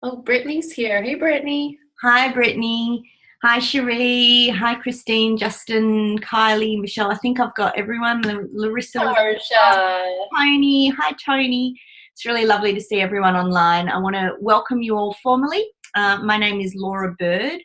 Oh, Brittany's here. Hey, Brittany. Hi, Brittany. Hi, Cherie. Hi, Christine, Justin, Kylie, Michelle. I think I've got everyone. Larissa was Tarsha. Tony. Hi, Tony. It's really lovely to see everyone online. I want to welcome you all formally. My name is Laura Bird,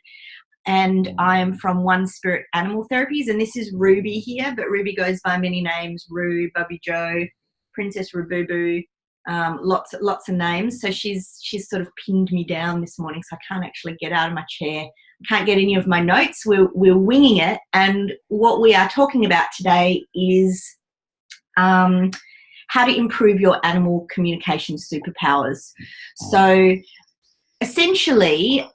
and I am from One Spirit Animal Therapies. And this is Ruby here, but Ruby goes by many names: Roo, Bubby Joe, Princess Rububu, lots of names. So she's sort of pinned me down this morning, so I can't actually get out of my chair. I can't get any of my notes. We're winging it, and what we are talking about today is how to improve your animal communication superpowers. So essentially,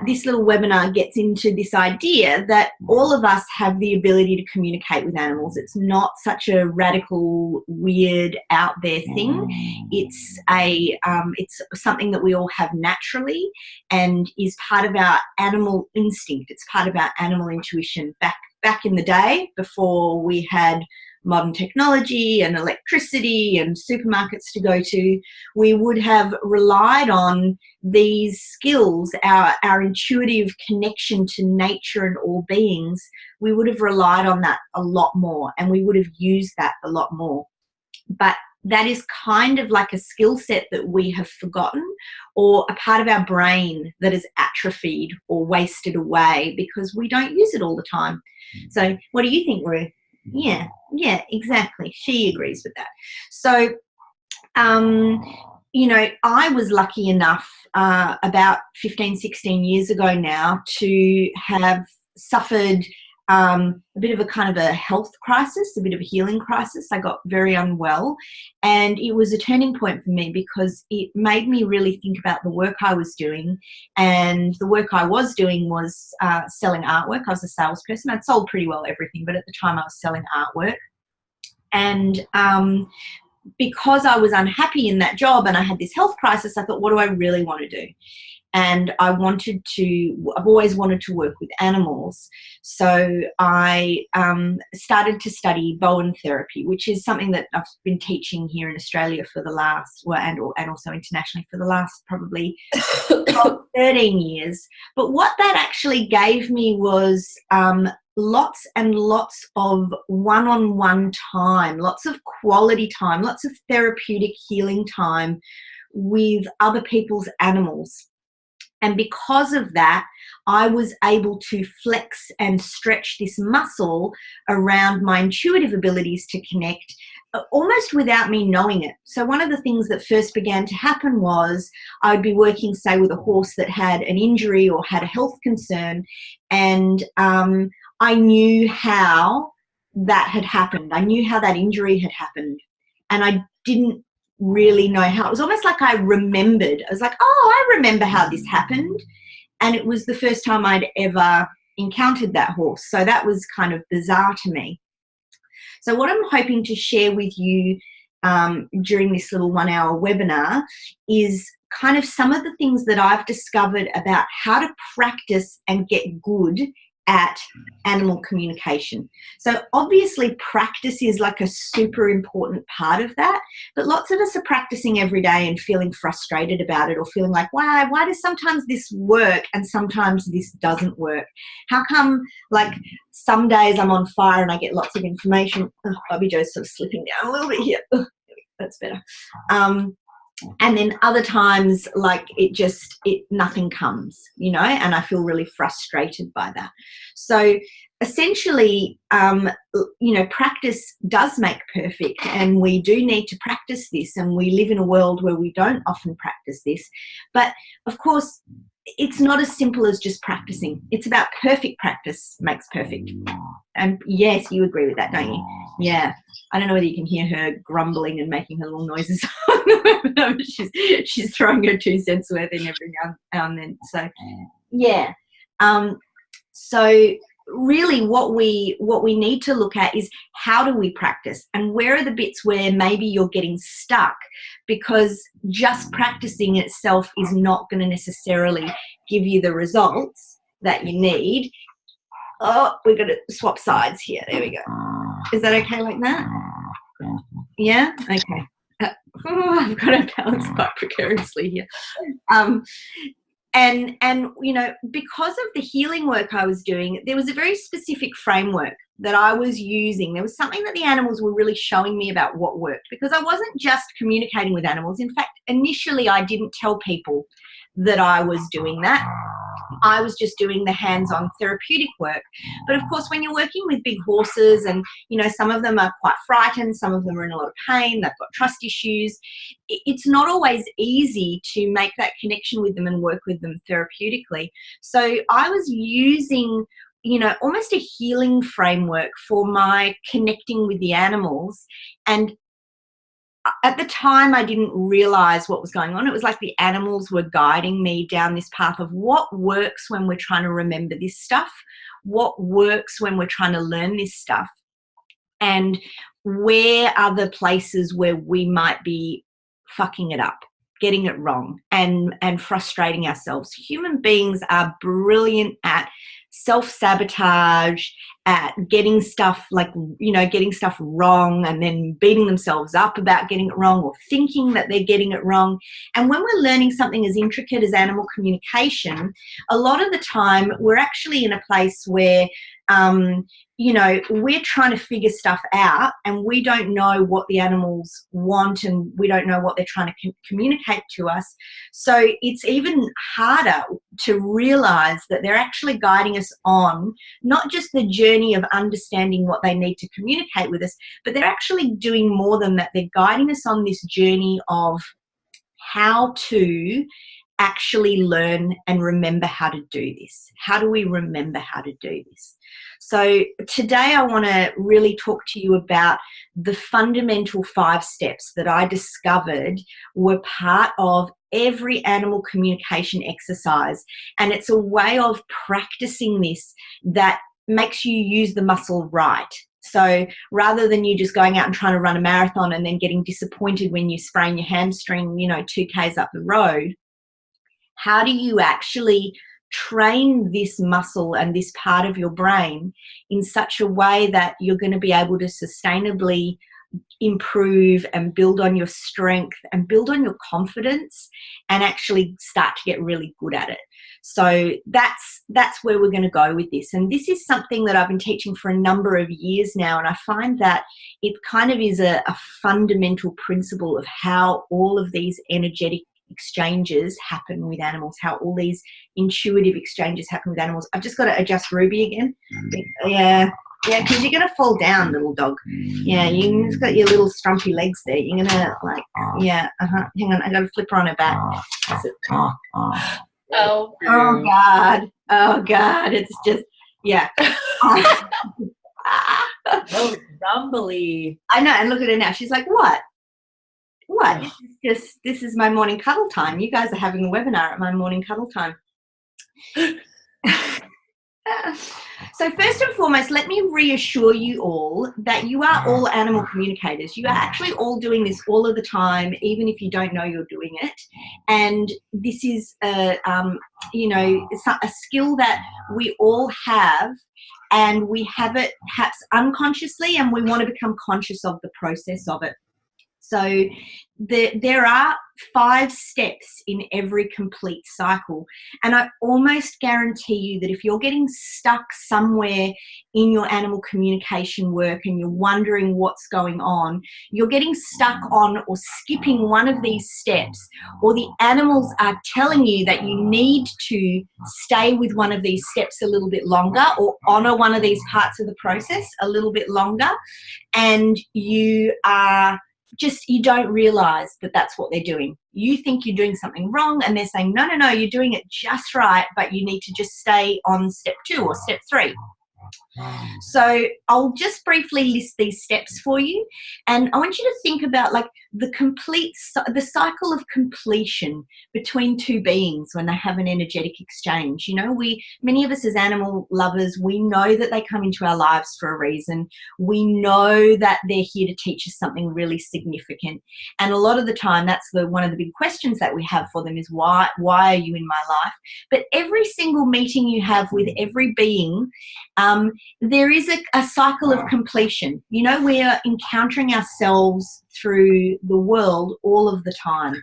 this little webinar gets into this idea that all of us have the ability to communicate with animals. It's not such a radical, weird, out there thing. It's something that we all have naturally and is part of our animal instinct. It's part of our animal intuition. Back in the day, before we had modern technology and electricity and supermarkets to go to, we would have relied on these skills, our intuitive connection to nature and all beings. We would have relied on that a lot more, and we would have used that a lot more. But that is kind of like a skill set that we have forgotten, or a part of our brain that is atrophied or wasted away because we don't use it all the time. So what do you think, Ruth? Yeah, exactly. She agrees with that. So, I was lucky enough about 15, 16 years ago now to have suffered a bit of a kind of a health crisis, a bit of a healing crisis. I got very unwell, and it was a turning point for me because it made me really think about the work I was doing. And the work I was doing was selling artwork. I was a salesperson. I'd sold pretty well everything, but at the time I was selling artwork. And because I was unhappy in that job and I had this health crisis, I thought, what do I really want to do? And I've always wanted to work with animals. So I started to study Bowen therapy, which is something that I've been teaching here in Australia for the last, and also internationally for the last probably 13 years. But what that actually gave me was lots and lots of one-on-one time, lots of quality time, lots of therapeutic healing time with other people's animals. And because of that, I was able to flex and stretch this muscle around my intuitive abilities to connect almost without me knowing it. So one of the things that first began to happen was I'd be working, say, with a horse that had an injury or had a health concern, and I knew how that had happened. I knew how that injury had happened, and I didn't really know how. It was almost like I remembered. I was like, oh, I remember how this happened. And it was the first time I'd ever encountered that horse. So that was kind of bizarre to me. So what I'm hoping to share with you during this little 1 hour webinar is kind of some of the things that I've discovered about how to practice and get good at animal communication. So obviously practice is like a super important part of that, but lots of us are practicing every day and feeling frustrated about it, or feeling like, why does sometimes this work and sometimes this doesn't work? How come, like, some days I'm on fire and I get lots of information? Oh, Bobby Joe's sort of slipping down a little bit here. That's better. And then other times, like, nothing comes, and I feel really frustrated by that. So essentially, practice does make perfect, and we do need to practice this, and we live in a world where we don't often practice this. But of course, it's not as simple as just practicing. It's about perfect practice makes perfect. And yes, you agree with that, don't you? Yeah. I don't know whether you can hear her grumbling and making her little noises. She's throwing her 2 cents worth in every now and then. So, yeah. So really what we need to look at is, how do we practice, and where are the bits where maybe you're getting stuck, because just practicing itself is not going to necessarily give you the results that you need. Oh, we're going to swap sides here. There we go. Is that okay like that? Yeah? Okay. I've got to balance quite precariously here. And you know, because of the healing work I was doing, there was a very specific framework that I was using. There was something that the animals were really showing me about what worked, because I wasn't just communicating with animals. In fact, initially I didn't tell people that I was doing that. I was just doing the hands-on therapeutic work. But of course, when you're working with big horses, and you know, some of them are quite frightened, some of them are in a lot of pain, they've got trust issues, it's not always easy to make that connection with them and work with them therapeutically. So I was using, you know, almost a healing framework for my connecting with the animals. And at the time, I didn't realize what was going on. It was like the animals were guiding me down this path of what works when we're trying to remember this stuff, what works when we're trying to learn this stuff, and where are the places where we might be fucking it up, getting it wrong, and frustrating ourselves. Human beings are brilliant at self-sabotage, at getting stuff, like, you know, getting stuff wrong and then beating themselves up about getting it wrong, or thinking that they're getting it wrong. And when we're learning something as intricate as animal communication, a lot of the time we're actually in a place where you know, we're trying to figure stuff out, and we don't know what the animals want, and we don't know what they're trying to communicate to us. So it's even harder to realize that they're actually guiding us on not just the journey of understanding what they need to communicate with us, but they're actually doing more than that. They're guiding us on this journey of how to actually learn and remember how to do this. How do we remember how to do this? So today I want to really talk to you about the fundamental 5 steps that I discovered were part of every animal communication exercise. And it's a way of practicing this that makes you use the muscle right. So rather than you just going out and trying to run a marathon and then getting disappointed when you sprain your hamstring, you know, 2 Ks up the road, how do you actually train this muscle and this part of your brain in such a way that you're going to be able to sustainably improve and build on your strength and build on your confidence and actually start to get really good at it? So that's where we're going to go with this. And this is something that I've been teaching for a number of years now, and I find that it kind of is a fundamental principle of how all of these energetic exchanges happen with animals, how all these intuitive exchanges happen with animals. I've just got to adjust Ruby again. Yeah, because you're going to fall down, little dog. Yeah, you've got your little strumpy legs there. You're going to, like, yeah, hang on, I got to flip her on her back. Oh. Oh, God. Oh, God. It's just, yeah. Oh, rumbly. I know, and look at her now. She's like, what? What? This is my morning cuddle time. You guys are having a webinar at my morning cuddle time. So first and foremost, let me reassure you all that you are all animal communicators. You are actually all doing this all of the time, even if you don't know you're doing it. And this is you know, a skill that we all have, and we have it perhaps unconsciously, and we want to become conscious of the process of it. So there are 5 steps in every complete cycle. And I almost guarantee you that if you're getting stuck somewhere in your animal communication work and you're wondering what's going on, you're getting stuck on or skipping one of these steps, or the animals are telling you that you need to stay with one of these steps a little bit longer, or honor one of these parts of the process a little bit longer, and you don't realize that that's what they're doing. You think you're doing something wrong, and they're saying, no, you're doing it just right, but you need to just stay on step 2 or step 3. So I'll just briefly list these steps for you, and I want you to think about, like, the cycle of completion between 2 beings when they have an energetic exchange. You know, many of us as animal lovers, we know that they come into our lives for a reason. We know that they're here to teach us something really significant, and a lot of the time that's one of the big questions that we have for them is, why are you in my life? But every single meeting you have with every being there is a cycle of completion. You know, we are encountering ourselves through the world all of the time.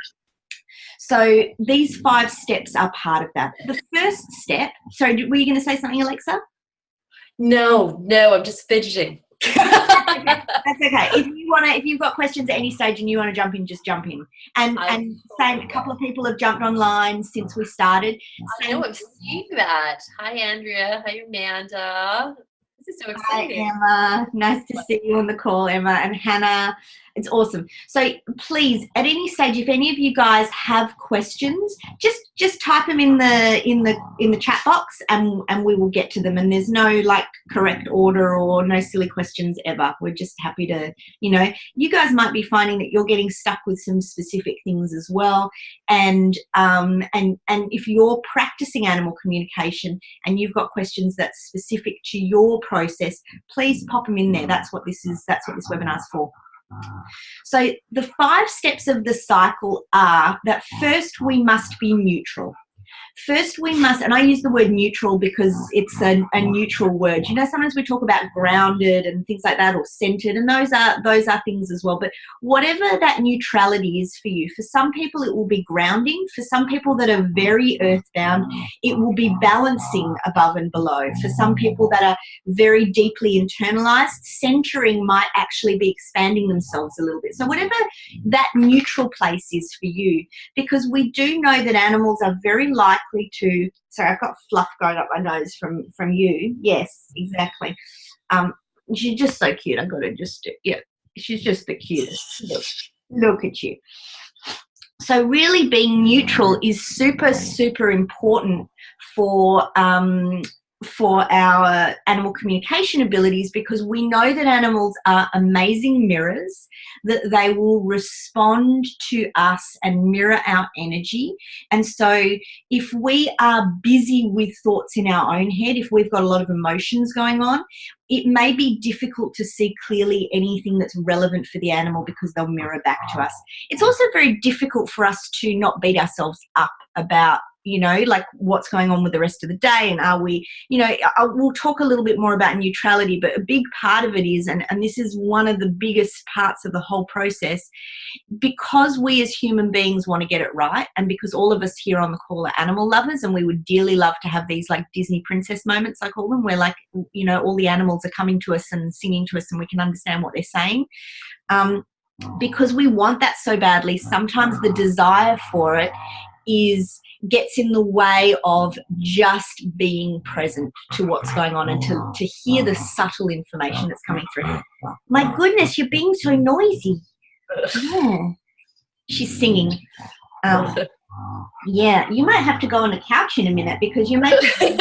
So these 5 steps are part of that. The first step, sorry, were you going to say something, Alexa? No, I'm just fidgeting. That's okay. If you've got questions at any stage and you want to jump in, just jump in. And same, a couple of people have jumped online since we started. I know, I'm seeing that. Hi, Andrea. Hi, Amanda. This is so exciting. Hi, Emma. Nice to see you on the call, Emma and Hannah. It's awesome. So please, at any stage, if any of you guys have questions, just type them in the chat box, and we will get to them. And there's no like correct order or no silly questions ever. We're just happy to, you guys might be finding that you're getting stuck with some specific things as well. And if you're practicing animal communication and you've got questions that's specific to your process, please pop them in there. That's what this webinar is for. So the 5 steps of the cycle are that first we must be neutral. First we must, and I use the word neutral because it's a neutral word. Sometimes we talk about grounded and things like that, or centered, and those are things as well. But whatever that neutrality is for you, for some people it will be grounding. For some people that are very earthbound, it will be balancing above and below. For some people that are very deeply internalized, centering might actually be expanding themselves a little bit. So whatever that neutral place is for you, because we do know that animals are very likely to, sorry, I've got fluff going up my nose from you. Yes, exactly. She's just so cute. I've got to just, yeah, she's just the cutest. Look at you. So really being neutral is super, super important for our animal communication abilities, because we know that animals are amazing mirrors, that they will respond to us and mirror our energy. And so if we are busy with thoughts in our own head, if we've got a lot of emotions going on, it may be difficult to see clearly anything that's relevant for the animal because they'll mirror back to us. It's also very difficult for us to not beat ourselves up about like what's going on with the rest of the day, and are we, we'll talk a little bit more about neutrality, but a big part of it is, and this is one of the biggest parts of the whole process, because we as human beings want to get it right, and because all of us here on the call are animal lovers, and we would dearly love to have these like Disney princess moments, I call them, where like, all the animals are coming to us and singing to us and we can understand what they're saying. Because we want that so badly, sometimes the desire for it gets in the way of just being present to what's going on and to hear the subtle information that's coming through. My goodness, you're being so noisy. Yeah. She's singing. Yeah, you might have to go on the couch in a minute because you're making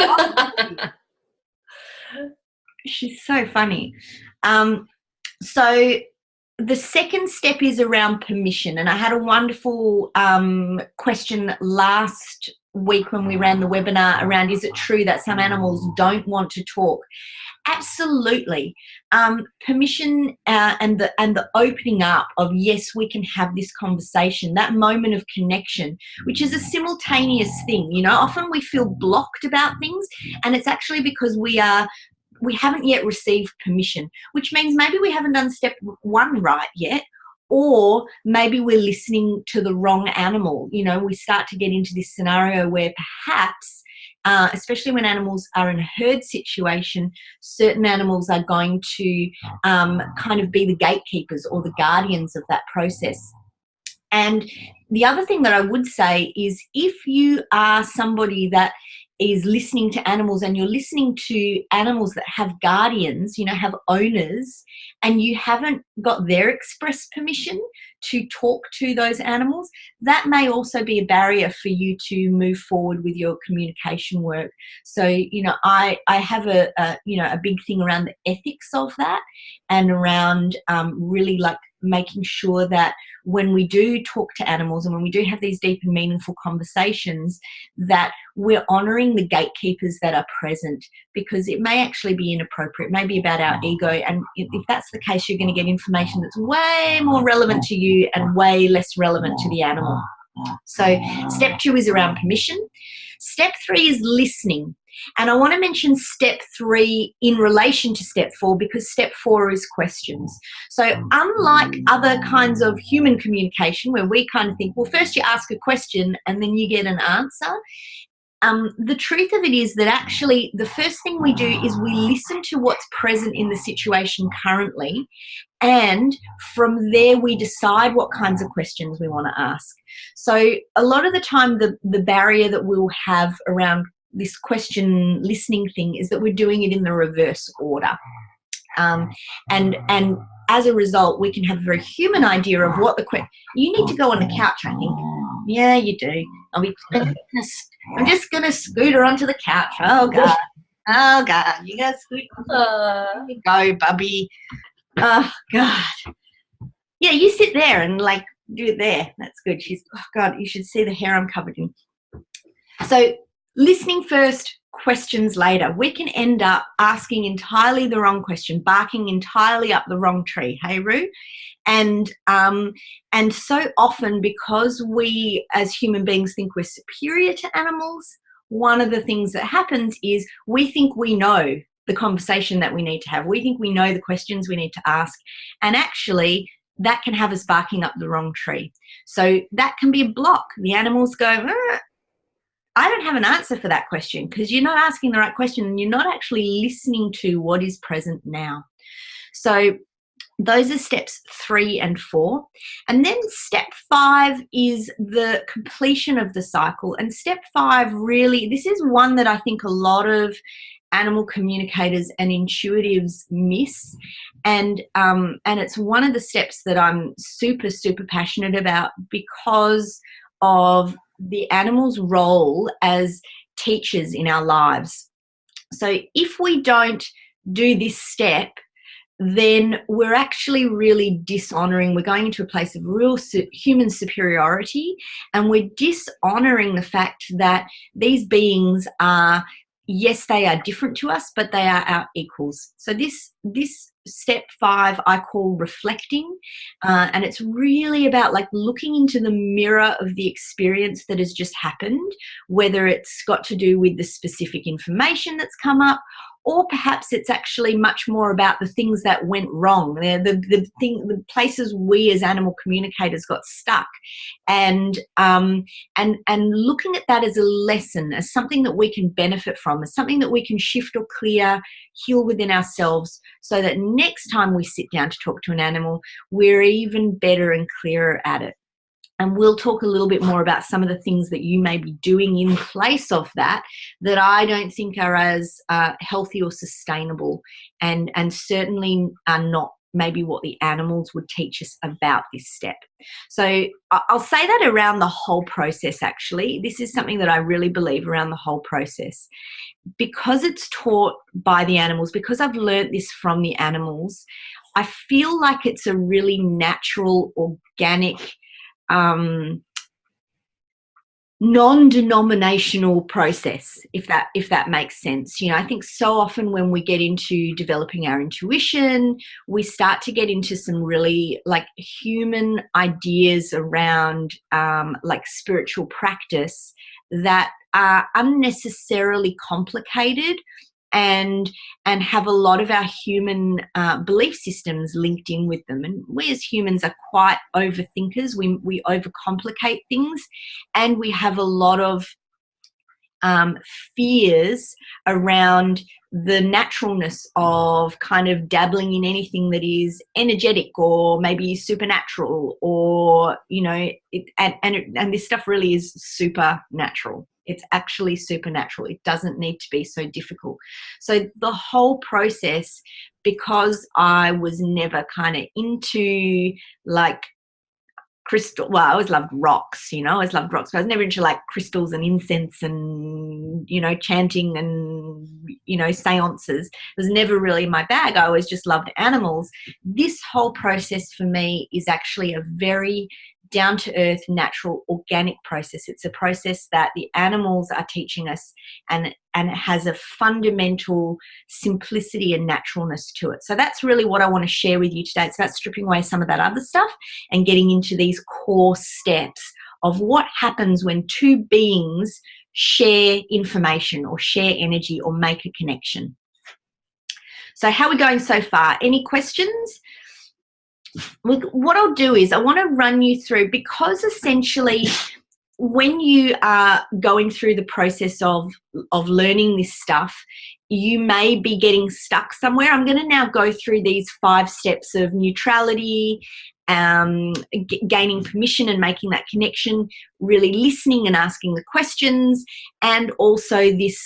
She's so funny. So the second step is around permission, and I had a wonderful question last week when we ran the webinar around, is it true that some animals don't want to talk? Absolutely. Permission and the opening up of, yes, we can have this conversation, that moment of connection, which is a simultaneous thing. Often we feel blocked about things, and it's actually because we haven't yet received permission, which means maybe we haven't done step 1 right yet, or maybe we're listening to the wrong animal. We start to get into this scenario where perhaps, especially when animals are in a herd situation, certain animals are going to kind of be the gatekeepers or the guardians of that process. And the other thing that I would say is, if you are somebody that is listening to animals and you're listening to animals that have guardians, have owners, and you haven't got their express permission to talk to those animals, that may also be a barrier for you to move forward with your communication work. So, I have a big thing around the ethics of that, and around really like making sure that when we do talk to animals and when we do have these deep and meaningful conversations, that we're honouring the gatekeepers that are present, because it may actually be inappropriate, it may be about our ego, and if that's the case, you're going to get information that's way more relevant to you and way less relevant to the animal. So step 2 is around permission. Step 3 is listening. And I want to mention step 3 in relation to step 4, because step 4 is questions. So unlike other kinds of human communication where we kind of think, well, first you ask a question and then you get an answer, the truth of it is that actually the first thing we do is we listen to what's present in the situation currently, and from there we decide what kinds of questions we want to ask. So a lot of the time the barrier that we'll have around this question listening thing is that we're doing it in the reverse order. And as a result, we can have a very human idea of what the question. You need to go on the couch, I think. Yeah, you do. I'm just going to scoot her onto the couch. Oh, God. Oh, God. You got to scoot. There you go, Bubby. Oh, God. Yeah, you sit there and, like, do it there. That's good. Oh, God, you should see the hair I'm covered in. So listening first, questions later. We can end up asking entirely the wrong question, barking entirely up the wrong tree. Hey, Roo? And so often, because we as human beings think we're superior to animals, one of the things that happens is we think we know the conversation that we need to have. We think we know the questions we need to ask. And actually, that can have us barking up the wrong tree. So that can be a block. The animals go, I don't have an answer for that question, because you're not asking the right question and you're not actually listening to what is present now. So those are steps 3 and 4. And then step 5 is the completion of the cycle. And step 5 really, this is one that I think a lot of animal communicators and intuitives miss. And it's one of the steps that I'm super, super passionate about, because of the animal's role as teachers in our lives. So if we don't do this step, then we're actually really dishonoring. We're going into a place of real human superiority, and we're dishonoring the fact that these beings are, yes, they are different to us, but they are our equals. So this step 5 I call reflecting, and it's really about like looking into the mirror of the experience that has just happened, whether it's got to do with the specific information that's come up, or perhaps it's actually much more about the things that went wrong, the places we as animal communicators got stuck, and looking at that as a lesson, as something that we can benefit from, as something that we can shift or clear, heal within ourselves, so that next time we sit down to talk to an animal, we're even better and clearer at it. And we'll talk a little bit more about some of the things that you may be doing in place of that I don't think are as healthy or sustainable, and certainly are not maybe what the animals would teach us about this step. So I'll say that around the whole process, actually. This is something that I really believe around the whole process. Because it's taught by the animals, because I've learnt this from the animals, I feel like it's a really natural, organic, non-denominational process, if that makes sense. You know, I think so often when we get into developing our intuition, we start to get into some really like human ideas around like spiritual practice that are unnecessarily complicated and have a lot of our human belief systems linked in with them. And we as humans are quite overthinkers. We overcomplicate things, and we have a lot of fears around the naturalness of kind of dabbling in anything that is energetic or maybe supernatural, or, you know, and this stuff really is supernatural. It's actually supernatural. It doesn't need to be so difficult. So the whole process, because I was never kind of into like crystal, well, I always loved rocks, you know, I always loved rocks, but I was never into like crystals and incense and, you know, chanting and, you know, seances. It was never really my bag. I always just loved animals. This whole process for me is actually a very down-to-earth, natural, organic process. It's a process that the animals are teaching us, and it has a fundamental simplicity and naturalness to it. So that's really what I want to share with you today. It's about stripping away some of that other stuff and getting into these core steps of what happens when two beings share information or share energy or make a connection. So how are we going so far? Any questions? What I'll do is I want to run you through, because essentially when you are going through the process of learning this stuff, you may be getting stuck somewhere. I'm going to now go through these 5 steps of neutrality, gaining permission and making that connection, really listening and asking the questions, and also this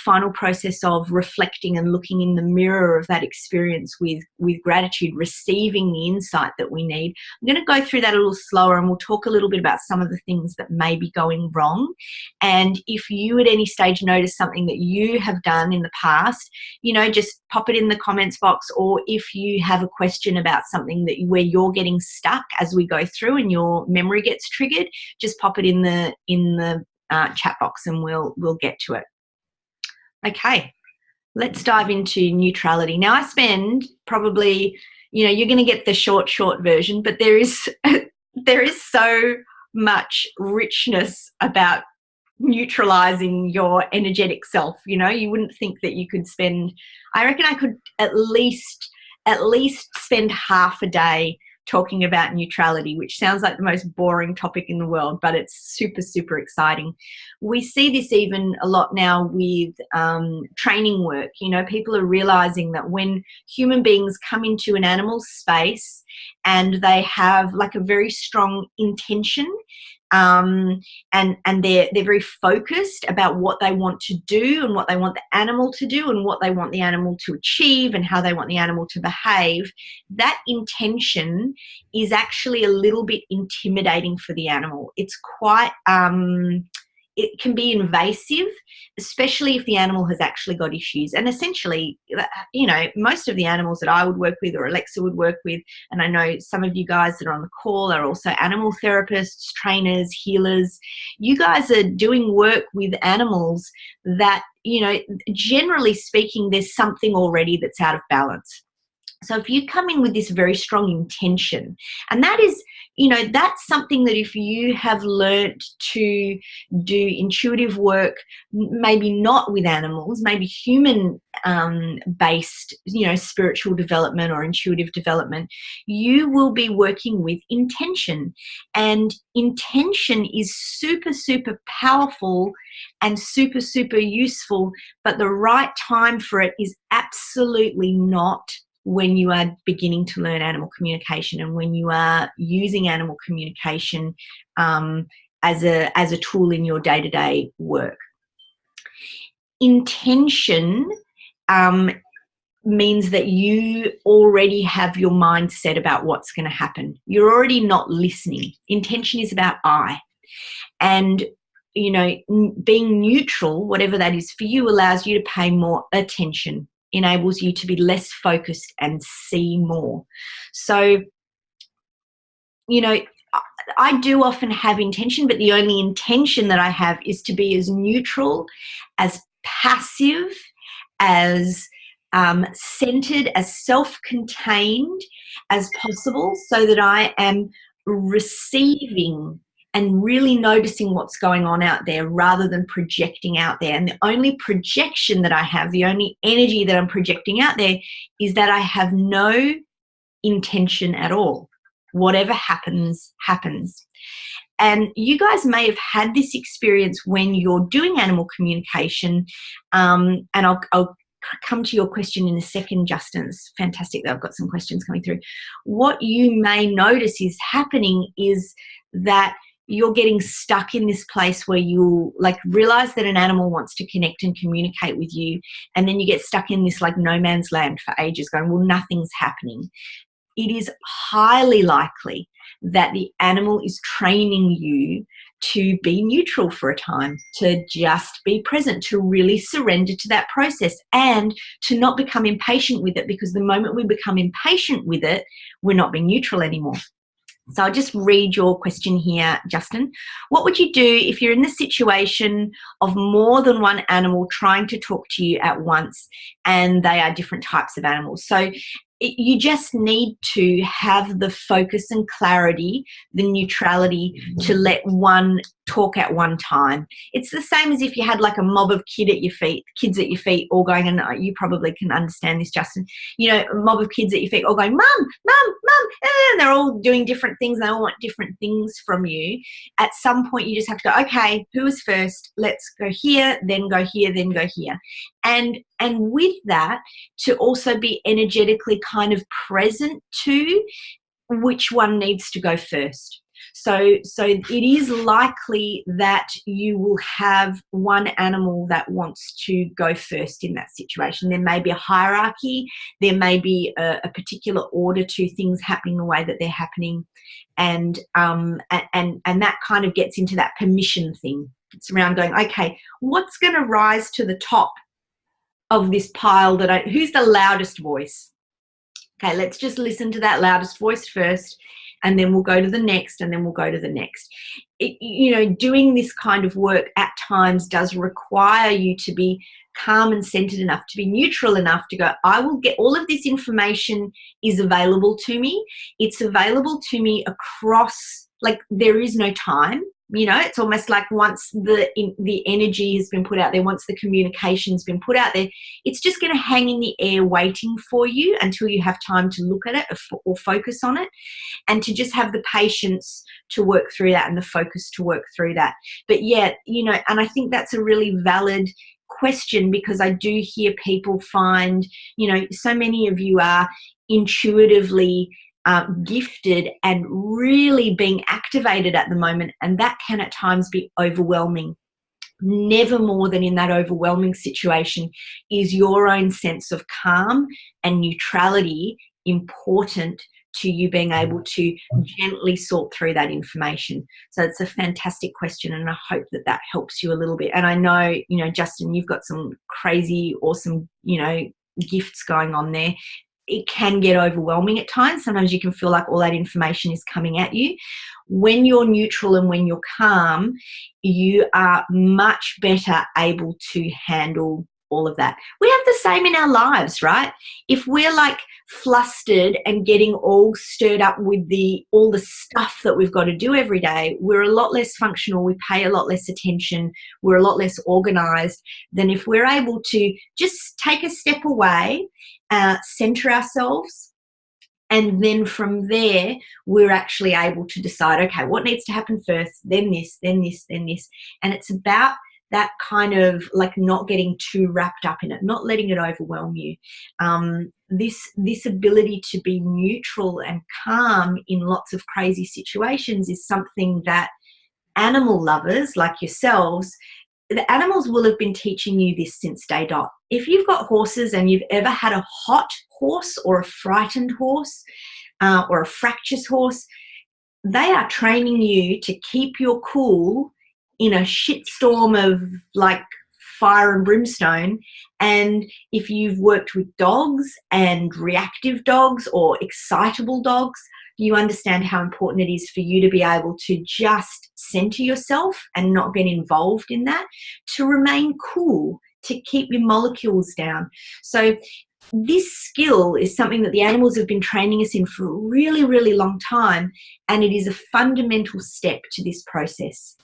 final process of reflecting and looking in the mirror of that experience with gratitude, receiving the insight that we need. I'm going to go through that a little slower, and we'll talk a little bit about some of the things that may be going wrong. And if you at any stage notice something that you have done in the past, you know, just pop it in the comments box, or if you have a question about something where you're getting stuck as we go through and your memory gets triggered, just pop it in the chat box and we'll get to it. Okay, let's dive into neutrality. Now, I spend probably, you know, you're going to get the short version, but there is so much richness about neutralizing your energetic self. You know, you wouldn't think that you could spend, I reckon I could at least spend half a day talking about neutrality, which sounds like the most boring topic in the world, but it's super, super exciting. We see this even a lot now with training work. You know, people are realizing that when human beings come into an animal space and they have like a very strong intention, and they're very focused about what they want to do and what they want the animal to do and what they want the animal to achieve and how they want the animal to behave, that intention is actually a little bit intimidating for the animal. It's quite it can be invasive, especially if the animal has actually got issues. And essentially, you know, most of the animals that I would work with or Alexa would work with, and I know some of you guys that are on the call are also animal therapists, trainers, healers. You guys are doing work with animals that, you know, generally speaking, there's something already that's out of balance. So if you come in with this very strong intention, and that is, you know, that's something that if you have learnt to do intuitive work, maybe not with animals, maybe human based, you know, spiritual development or intuitive development, you will be working with intention. And intention is super, super powerful and super, super useful, but the right time for it is absolutely not when you are beginning to learn animal communication and when you are using animal communication as a tool in your day-to-day work. Intention means that you already have your mind set about what's going to happen. You're already not listening. Intention is about I. And, you know, being neutral, whatever that is for you, allows you to pay more attention, enables you to be less focused and see more. So, you know, I do often have intention, but the only intention that I have is to be as neutral, as passive, as centered, as self-contained as possible, so that I am receiving and really noticing what's going on out there rather than projecting out there. And the only projection that I have, the only energy that I'm projecting out there, is that I have no intention at all. Whatever happens, happens. And you guys may have had this experience when you're doing animal communication, and I'll come to your question in a second, Justin. It's fantastic that I've got some questions coming through. What you may notice is happening is that you're getting stuck in this place where you like realize that an animal wants to connect and communicate with you, and then you get stuck in this like no man's land for ages going, well, nothing's happening. It is highly likely that the animal is training you to be neutral for a time, to just be present, to really surrender to that process and to not become impatient with it, because the moment we become impatient with it, we're not being neutral anymore. So I'll just read your question here, Justin. What would you do if you're in the situation of more than one animal trying to talk to you at once and they are different types of animals? So you just need to have the focus and clarity, the neutrality to let one talk at one time. It's the same as if you had like a mob of kids at your feet all going, and you probably can understand this, Justin, you know, a mob of kids at your feet all going, mum, mum, mum, and they're all doing different things. They all want different things from you. At some point you just have to go, okay, who is first? Let's go here, then go here, then go here. And with that, to also be energetically kind of present to which one needs to go first. So it is likely that you will have one animal that wants to go first in that situation. There may be a hierarchy. There may be a particular order to things happening the way that they're happening. And that kind of gets into that permission thing. It's around going, okay, what's going to rise to the top of this pile who's the loudest voice? Okay, let's just listen to that loudest voice first, and then we'll go to the next, and then we'll go to the next. You know, doing this kind of work at times does require you to be calm and centered enough, to be neutral enough to go, I will get all of this information is available to me. It's available to me across, like, there is no time. You know, it's almost like once the energy has been put out there, once the communication's been put out there, it's just going to hang in the air waiting for you until you have time to look at it or focus on it, and to just have the patience to work through that and the focus to work through that. But yeah, you know, and I think that's a really valid question, because I do hear people find, you know, so many of you are intuitively gifted and really being activated at the moment, and that can at times be overwhelming. Never more than in that overwhelming situation is your own sense of calm and neutrality important to you being able to gently sort through that information. So it's a fantastic question, and I hope that that helps you a little bit. And I know, you know, Justin, you've got some crazy, awesome, you know, gifts going on there. It can get overwhelming at times. Sometimes you can feel like all that information is coming at you. When you're neutral and when you're calm, you are much better able to handle all of that. We have the same in our lives, right? If we're like flustered and getting all stirred up with all the stuff that we've got to do every day, we're a lot less functional. We pay a lot less attention. We're a lot less organized than if we're able to just take a step away, center ourselves, and then from there we're actually able to decide, okay, what needs to happen first, then this, then this, then this. And it's about that kind of like not getting too wrapped up in it, not letting it overwhelm you. This ability to be neutral and calm in lots of crazy situations is something that animal lovers like yourselves, the animals will have been teaching you this since day dot. If you've got horses and you've ever had a hot horse or a frightened horse or a fractious horse, they are training you to keep your cool in a shitstorm of like fire and brimstone. And if you've worked with dogs and reactive dogs or excitable dogs, you understand how important it is for you to be able to just center yourself and not get involved in that, to remain cool, to keep your molecules down. So this skill is something that the animals have been training us in for a really, really long time, and it is a fundamental step to this process.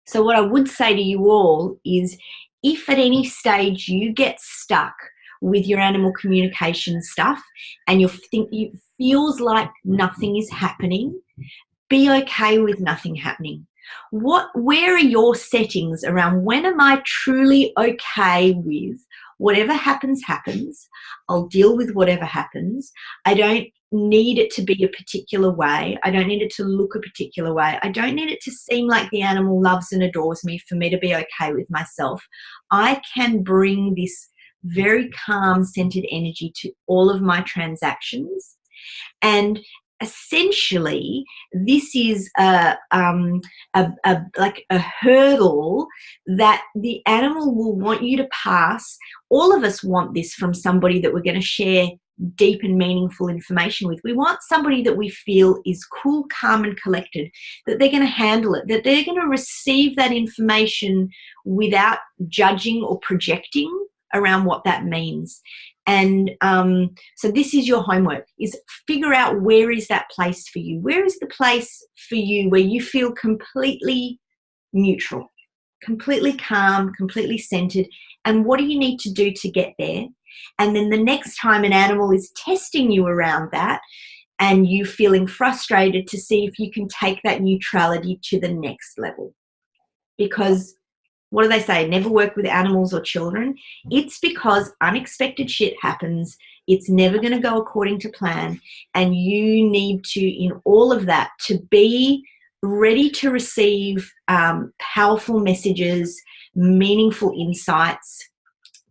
So what I would say to you all is, if at any stage you get stuck with your animal communication stuff and it feels like nothing is happening, be okay with nothing happening. Where are your settings around when am I truly okay with whatever happens, happens. I'll deal with whatever happens. I don't need it to be a particular way. I don't need it to look a particular way. I don't need it to seem like the animal loves and adores me for me to be okay with myself. I can bring this very calm, centered energy to all of my transactions. And essentially, this is like a hurdle that the animal will want you to pass. All of us want this from somebody that we're going to share deep and meaningful information with. We want somebody that we feel is cool, calm, and collected, that they're going to handle it, that they're going to receive that information without judging or projecting around what that means. And so this is your homework, is figure out where is that place for you. Where is the place for you where you feel completely neutral, completely calm, completely centered, and what do you need to do to get there? And then the next time an animal is testing you around that and you feeling frustrated, to see if you can take that neutrality to the next level. Because what do they say? Never work with animals or children. It's because unexpected shit happens. It's never going to go according to plan. And you need to, in all of that, to be ready to receive powerful messages, meaningful insights,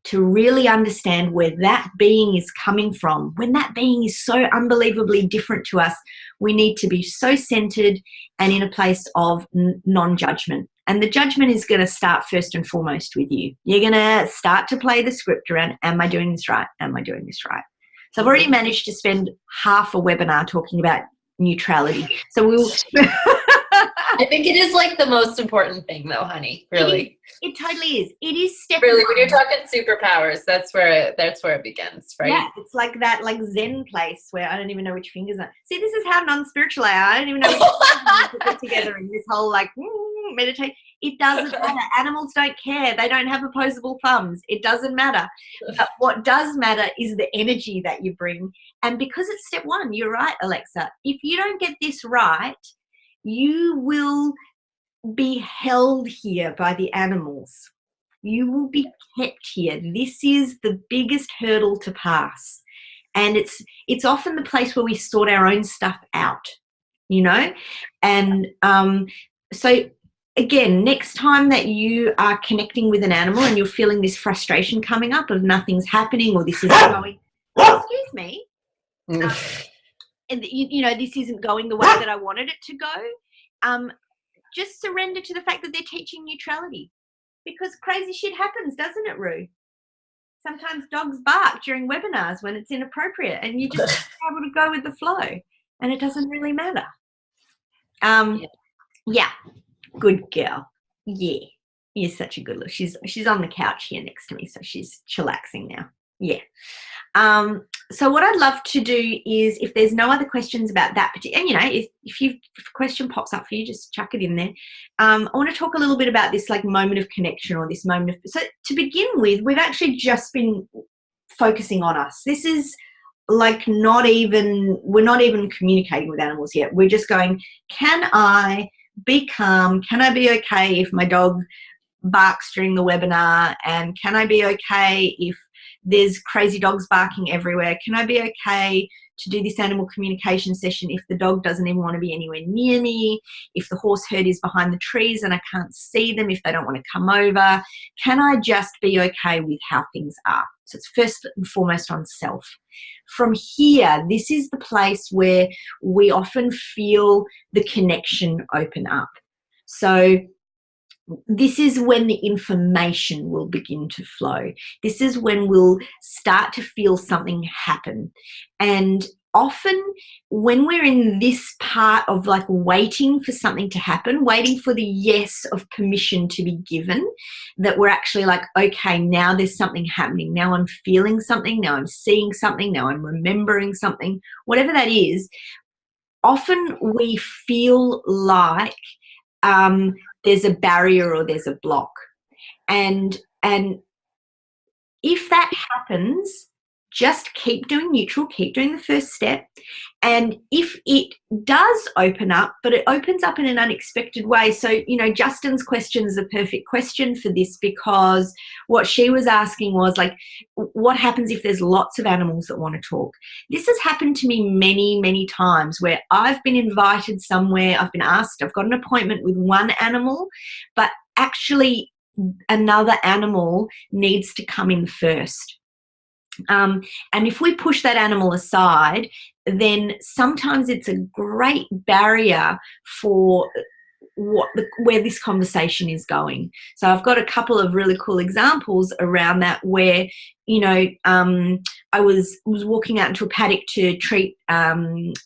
to really understand where that being is coming from. When that being is so unbelievably different to us, we need to be so centered and in a place of non-judgment. And the judgment is going to start first and foremost with you. You're going to start to play the script around, am I doing this right? Am I doing this right? So I've already managed to spend half a webinar talking about neutrality. So we'll... I think it is like the most important thing though, honey. Really. It totally is. It is step really one. When you're talking superpowers, that's where it begins, right? Yeah, it's like that Zen place where I don't even know which fingers are. See, this is how non-spiritual I am. I don't even know which fingers to put together in this whole meditate. It doesn't matter. Animals don't care. They don't have opposable thumbs. It doesn't matter. But what does matter is the energy that you bring. And because it's step one, you're right, Alexa. If you don't get this right, you will be held here by the animals. You will be kept here. This is the biggest hurdle to pass. And it's often the place where we sort our own stuff out, you know? And so again, next time that you are connecting with an animal and you're feeling this frustration coming up of nothing's happening or this isn't going, excuse me, and you know, this isn't going the way that I wanted it to go, just surrender to the fact that they're teaching neutrality, because crazy shit happens, doesn't it, Roo? Sometimes dogs bark during webinars when it's inappropriate, and you just able to go with the flow, and it doesn't really matter. Yeah, good girl. Yeah, you're such a good look. She's on the couch here next to me, so she's chillaxing now. Yeah. So what I'd love to do is, if there's no other questions about that particular, and you know, if a question pops up for you, just chuck it in there. I want to talk a little bit about this like moment of connection, or this moment of, so to begin with, we've actually just been focusing on us. This is like we're not even communicating with animals yet. We're just going, can I be calm? Can I be okay if my dog barks during the webinar? And can I be okay if there's crazy dogs barking everywhere? Can I be okay to do this animal communication session if the dog doesn't even want to be anywhere near me, if the horse herd is behind the trees and I can't see them, if they don't want to come over? Can I just be okay with how things are? So it's first and foremost on self. From here, this is the place where we often feel the connection open up. So this is when the information will begin to flow. This is when we'll start to feel something happen. And often when we're in this part of like waiting for something to happen, waiting for the yes of permission to be given, that we're actually like, okay, now there's something happening. Now I'm feeling something. Now I'm seeing something. Now I'm remembering something, whatever that is. Often we feel like there's a barrier or there's a block. And if that happens, just keep doing neutral, keep doing the first step. And if it does open up, but it opens up in an unexpected way. So, you know, Justin's question is a perfect question for this, because what she was asking was like, what happens if there's lots of animals that want to talk? This has happened to me many, many times where I've been invited somewhere, I've been asked, I've got an appointment with one animal, but actually another animal needs to come in first. And if we push that animal aside, then sometimes it's a great barrier for where this conversation is going. So I've got a couple of really cool examples around that where, you know, I was walking out into a paddock to treat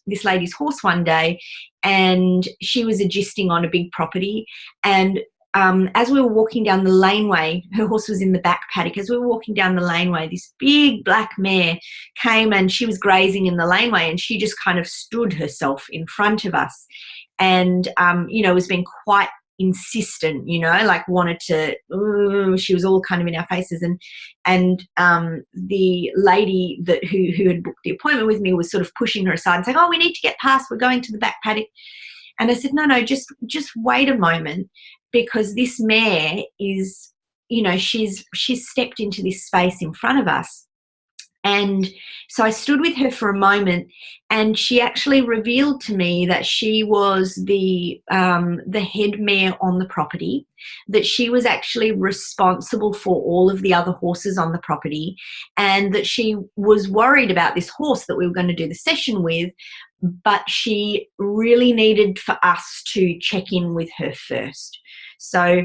this lady's horse one day, and she was adjusting on a big property, and as we were walking down the laneway, her horse was in the back paddock. As we were walking down the laneway, this big black mare came, and she was grazing in the laneway, and she just kind of stood herself in front of us, and was being quite insistent, like wanted to. She was all kind of in our faces, and the lady who had booked the appointment with me was sort of pushing her aside and saying, "Oh, we need to get past. We're going to the back paddock." And I said, no, just wait a moment, because this mare is, she's stepped into this space in front of us. And so I stood with her for a moment, and she actually revealed to me that she was the head mare on the property, that she was actually responsible for all of the other horses on the property, and that she was worried about this horse that we were going to do the session with, but she really needed for us to check in with her first. So,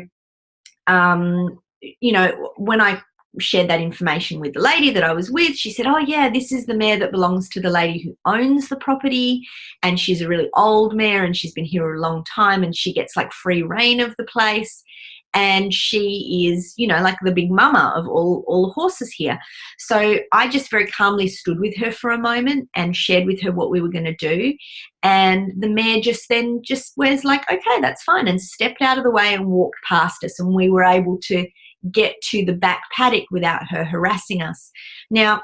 when I shared that information with the lady that I was with, she said, "Oh yeah, this is the mare that belongs to the lady who owns the property, and she's a really old mare, and she's been here a long time, and she gets like free reign of the place, and she is, like the big mama of all the horses here." So I just very calmly stood with her for a moment and shared with her what we were going to do, and the mare just was like, "Okay, that's fine," and stepped out of the way and walked past us, and we were able to get to the back paddock without her harassing us. Now,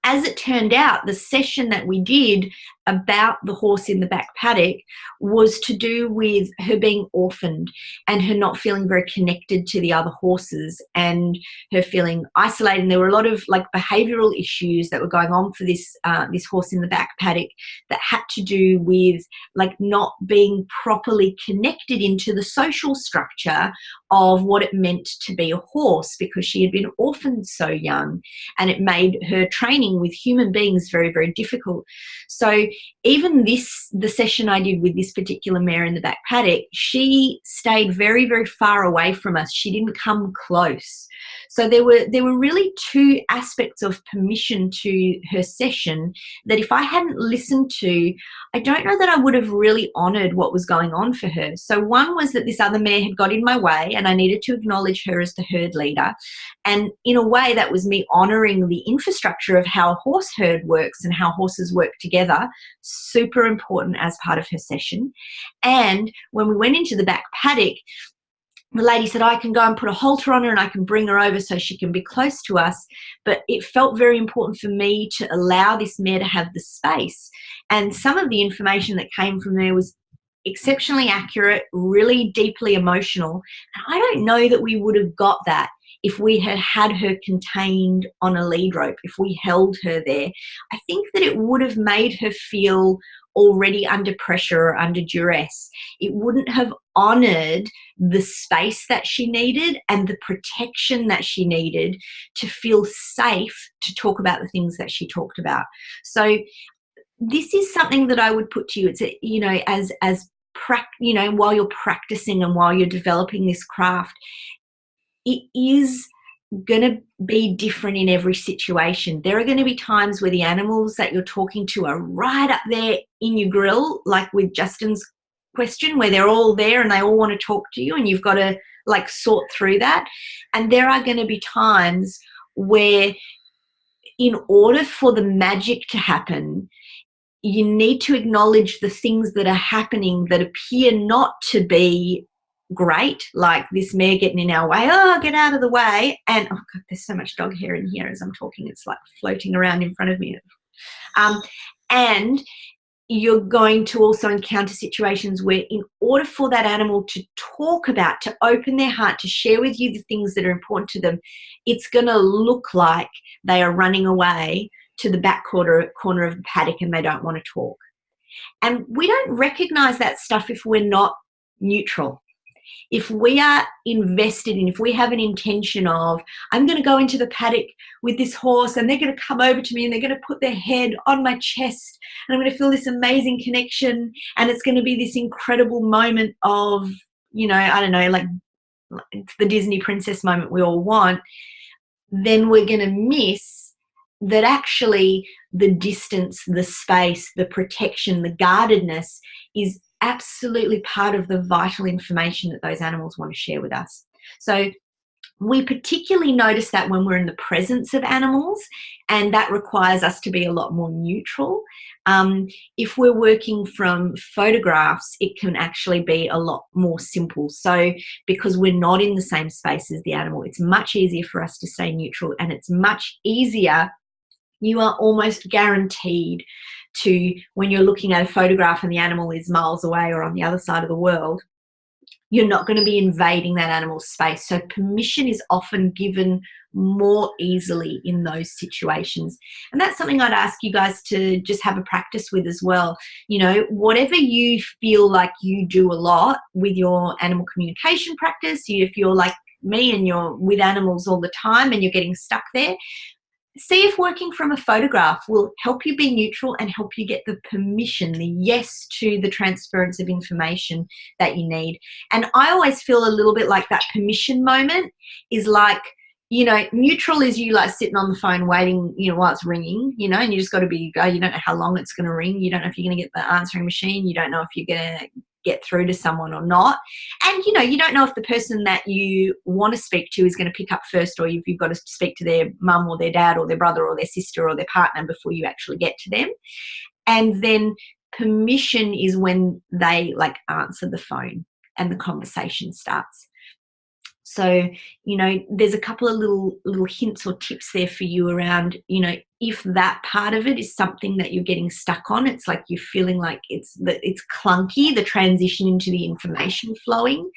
as it turned out, the session that we did about the horse in the back paddock was to do with her being orphaned and her not feeling very connected to the other horses and her feeling isolated. And there were a lot of like behavioural issues that were going on for this horse in the back paddock that had to do with like not being properly connected into the social structure of what it meant to be a horse, because she had been orphaned so young, and it made her training with human beings very, very difficult. So even the session I did with this particular mare in the back paddock, she stayed very, very far away from us. She didn't come close. So there were really two aspects of permission to her session that if I hadn't listened to, I don't know that I would have really honoured what was going on for her. So one was that this other mare had got in my way, and I needed to acknowledge her as the herd leader. And in a way, that was me honouring the infrastructure of how a horse herd works and how horses work together, super important as part of her session. And when we went into the back paddock, the lady said, "I can go and put a halter on her and I can bring her over so she can be close to us." But it felt very important for me to allow this mare to have the space. And some of the information that came from there was exceptionally accurate, really deeply emotional. And I don't know that we would have got that if we had her contained on a lead rope, if we held her there. I think that it would have made her feel already under pressure or under duress. It wouldn't have honoured the space that she needed and the protection that she needed to feel safe to talk about the things that she talked about. So this is something that I would put to you. It's while you're practicing and while you're developing this craft, it is going to be different in every situation. There are going to be times where the animals that you're talking to are right up there in your grill, like with Justin's question, where they're all there and they all want to talk to you, and you've got to like sort through that. And there are going to be times where, in order for the magic to happen, you need to acknowledge the things that are happening that appear not to be great, like this mare getting in our way. "Oh, get out of the way." And oh God, there's so much dog hair in here as I'm talking. It's like floating around in front of me. And you're going to also encounter situations where, in order for that animal to talk about, to open their heart, to share with you the things that are important to them, it's going to look like they are running away to the back corner of the paddock and they don't want to talk. And we don't recognize that stuff if we're not neutral. If we are invested in, if we have an intention of, I'm going to go into the paddock with this horse and they're going to come over to me and they're going to put their head on my chest and I'm going to feel this amazing connection, and it's going to be this incredible moment of, I don't know, like it's the Disney princess moment we all want, then we're going to miss that actually the distance, the space, the protection, the guardedness is absolutely part of the vital information that those animals want to share with us. So we particularly notice that when we're in the presence of animals, and that requires us to be a lot more neutral. If we're working from photographs, it can actually be a lot more simple. So because we're not in the same space as the animal, it's much easier for us to stay neutral, and it's much easier. You are almost guaranteed to, when you're looking at a photograph and the animal is miles away or on the other side of the world, you're not going to be invading that animal's space. So permission is often given more easily in those situations. And that's something I'd ask you guys to just have a practice with as well. You know, whatever you feel like you do a lot with your animal communication practice, if you're like me and you're with animals all the time and you're getting stuck there, see if working from a photograph will help you be neutral and help you get the permission, the yes to the transference of information that you need. And I always feel a little bit like that permission moment is like, you know, neutral is you like sitting on the phone waiting, you know, while it's ringing, you know, and you just got to be, you don't know how long it's going to ring. You don't know if you're going to get the answering machine. You don't know if you're going to get through to someone or not. And, you know, you don't know if the person that you want to speak to is going to pick up first, or if you've got to speak to their mum or their dad or their brother or their sister or their partner before you actually get to them. And then permission is when they like answer the phone and the conversation starts. So, you know, there's a couple of little hints or tips there for you around, you know, if that part of it is something that you're getting stuck on, it's like you're feeling like it's clunky, the transition into the information flowing,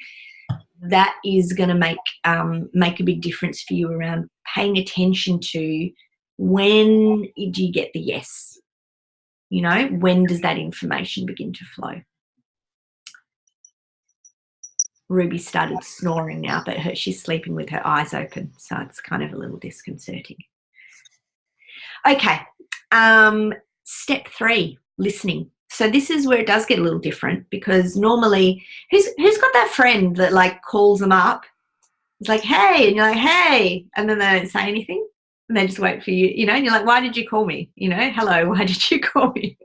that is going to make a big difference for you around paying attention to when do you get the yes? You know, when does that information begin to flow? Ruby started snoring now, but she's sleeping with her eyes open, so it's kind of a little disconcerting. Okay, step 3, listening. So this is where it does get a little different, because normally, who's got that friend that like calls them up? It's like, hey, and you're like, hey, and then they don't say anything, and they just wait for you, you know, and you're like, why did you call me? You know, hello, why did you call me?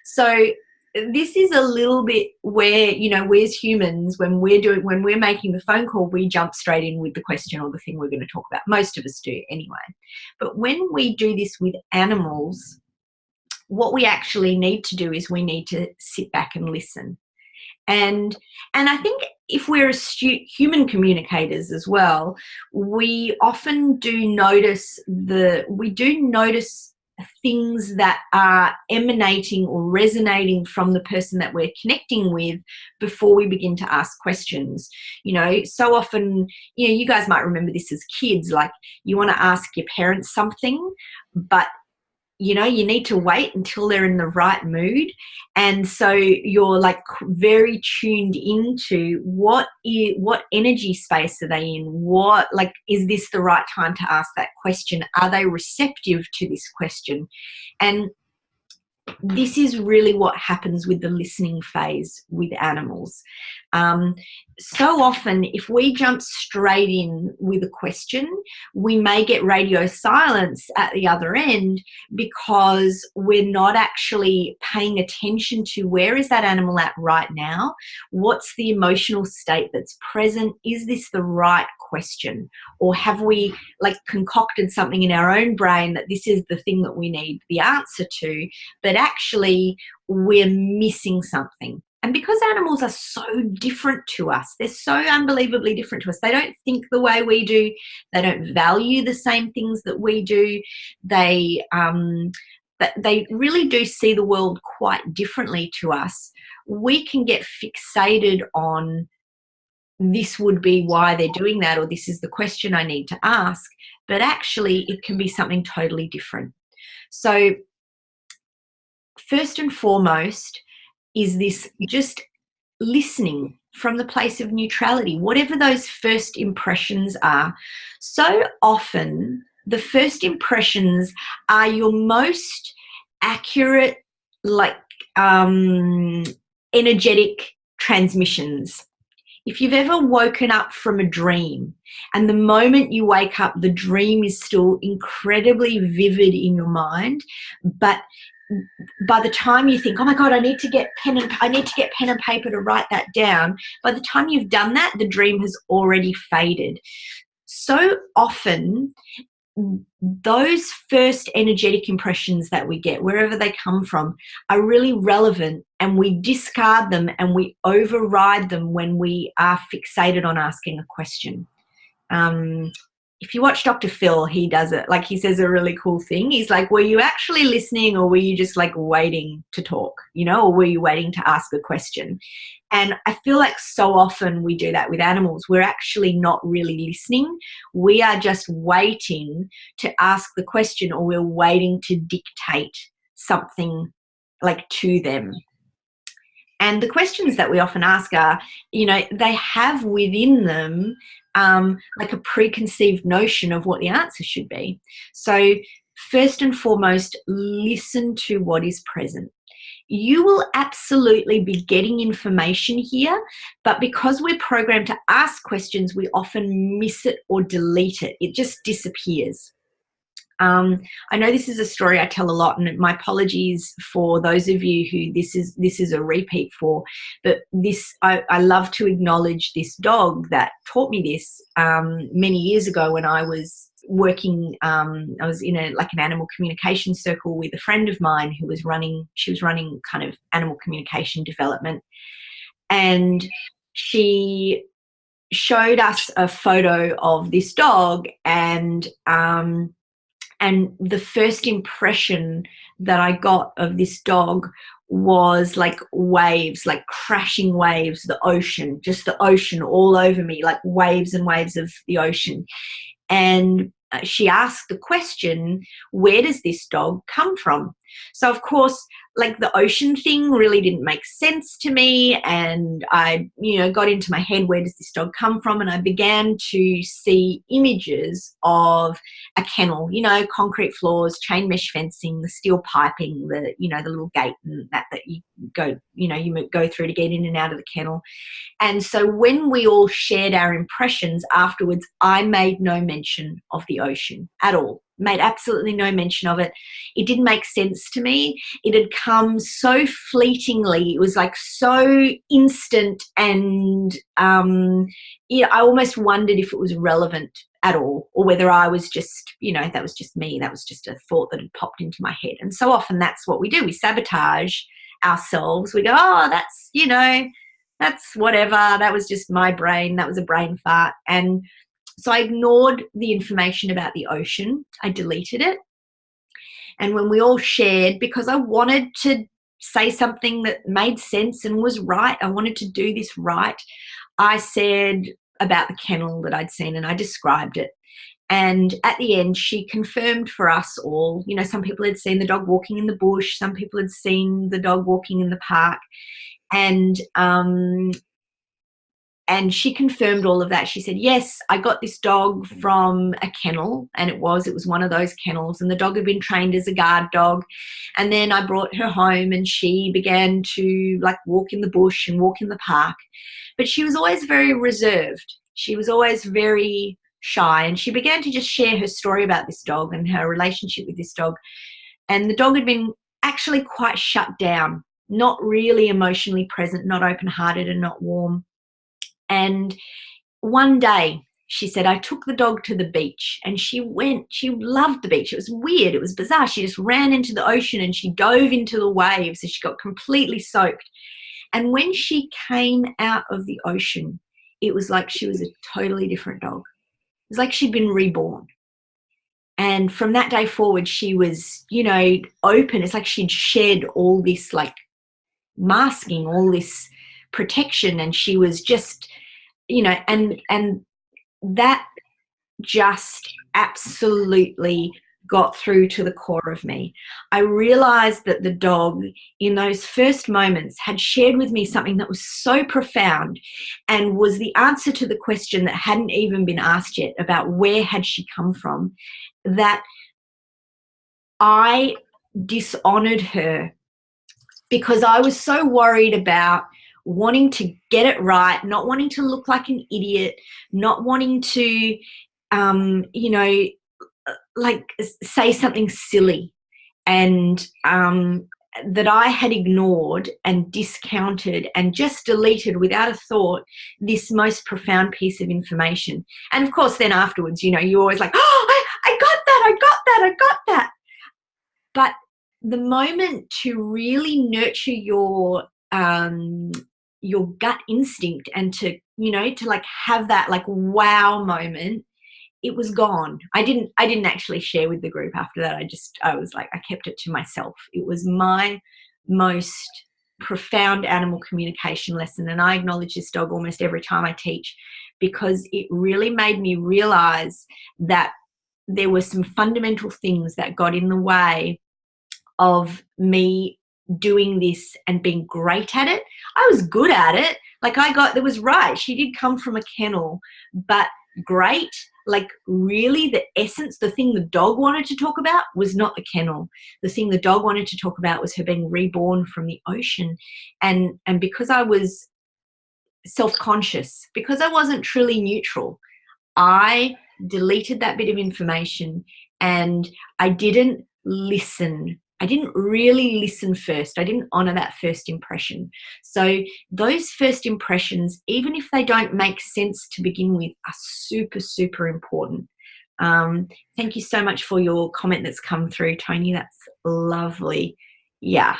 So this is a little bit where, you know, we as humans, when we're making the phone call, we jump straight in with the question or the thing we're going to talk about. Most of us do anyway. But when we do this with animals, what we actually need to do is we need to sit back and listen. And I think if we're astute human communicators as well, we often do notice things that are emanating or resonating from the person that we're connecting with before we begin to ask questions. You know, so often, you know, you guys might remember this as kids, like you want to ask your parents something, but you know, you need to wait until they're in the right mood. And so you're like very tuned into what energy space are they in? What, like, is this the right time to ask that question? Are they receptive to this question? And this is really what happens with the listening phase with animals. So often, if we jump straight in with a question, we may get radio silence at the other end because we're not actually paying attention to where is that animal at right now? What's the emotional state that's present? Is this the right question? Or have we like concocted something in our own brain that this is the thing that we need the answer to, but actually we're missing something? And because animals are so different to us, they're so unbelievably different to us. They don't think the way we do. They don't value the same things that we do. They really do see the world quite differently to us. We can get fixated on this would be why they're doing that, or this is the question I need to ask, but actually it can be something totally different. So first and foremost is this just listening from the place of neutrality, whatever those first impressions are. So often the first impressions are your most accurate, like energetic transmissions. If you've ever woken up from a dream and the moment you wake up, the dream is still incredibly vivid in your mind, but by the time you think, oh my God, I need to get pen and paper to write that down, by the time you've done that, the dream has already faded. So often, those first energetic impressions that we get, wherever they come from, are really relevant, and we discard them and we override them when we are fixated on asking a question. If you watch Dr. Phil, he does it. Like, he says a really cool thing. He's like, were you actually listening, or were you just like waiting to talk, you know, or were you waiting to ask a question? And I feel like so often we do that with animals. We're actually not really listening. We are just waiting to ask the question, or we're waiting to dictate something like to them. And the questions that we often ask are, you know, they have within them like a preconceived notion of what the answer should be. So first and foremost, listen to what is present. You will absolutely be getting information here, but because we're programmed to ask questions, we often miss it or delete it. It just disappears. I know this is a story I tell a lot, and my apologies for those of you who this is a repeat for, but I love to acknowledge this dog that taught me this many years ago when I was working. I was in an animal communication circle with a friend of mine who was running kind of animal communication development, and she showed us a photo of this dog, and the first impression that I got of this dog was like waves, like crashing waves, the ocean, just the ocean all over me, like waves and waves of the ocean. And she asked the question, where does this dog come from? So, of course, like, the ocean thing really didn't make sense to me, and I, got into my head, where does this dog come from? And I began to see images of a kennel, concrete floors, chain mesh fencing, the steel piping, the little gate and that you go, you go through to get in and out of the kennel. And so when we all shared our impressions afterwards, I made no mention of the ocean at all. Made absolutely no mention of it. It didn't make sense to me. It had come so fleetingly. It was like so instant, and I almost wondered if it was relevant at all, or whether I was just, that was just me. That was just a thought that had popped into my head. And so often that's what we do. We sabotage ourselves. We go, oh, that's, that's whatever. That was just my brain. That was a brain fart. And so I ignored the information about the ocean. I deleted it. And when we all shared, because I wanted to say something that made sense and was right, I wanted to do this right, I said about the kennel that I'd seen, and I described it. And at the end, she confirmed for us all, some people had seen the dog walking in the bush, some people had seen the dog walking in the park. And she confirmed all of that. She said, yes, I got this dog from a kennel, and it was one of those kennels, and the dog had been trained as a guard dog. And then I brought her home, and she began to walk in the bush and walk in the park. But she was always very reserved. She was always very shy, and she began to just share her story about this dog and her relationship with this dog. And the dog had been actually quite shut down, not really emotionally present, not open-hearted and not warm. And one day, she said, I took the dog to the beach, and she loved the beach. It was weird. It was bizarre. She just ran into the ocean and she dove into the waves, and she got completely soaked. And when she came out of the ocean, it was like she was a totally different dog. It was like she'd been reborn. And from that day forward, she was, open. It's like she'd shed all this masking, all this protection, and she was just, and that just absolutely got through to the core of me. I realized that the dog in those first moments had shared with me something that was so profound, and was the answer to the question that hadn't even been asked yet about where had she come from, that I dishonored her because I was so worried about wanting to get it right, not wanting to look like an idiot, not wanting to, say something silly. and that I had ignored and discounted and just deleted without a thought this most profound piece of information. And of course, then afterwards, you know, you're always like, oh, I got that, I got that, I got that. But the moment to really nurture your gut instinct and to, you know, to like have that like wow moment, it was gone. I didn't actually share with the group after that. I was like, I kept it to myself. It was my most profound animal communication lesson. And I acknowledge this dog almost every time I teach, because it really made me realize that there were some fundamental things that got in the way of me doing this and being great at it. I was good at it. Like that was right. She did come from a kennel, but great, like really the essence, the thing the dog wanted to talk about was not the kennel. The thing the dog wanted to talk about was her being reborn from the ocean. And because I was self-conscious, because I wasn't truly neutral, I deleted that bit of information and I didn't listen. I didn't really listen first. I didn't honor that first impression. So those first impressions, even if they don't make sense to begin with, are super, super important. Thank you so much for your comment that's come through, Tony. That's lovely. Yeah.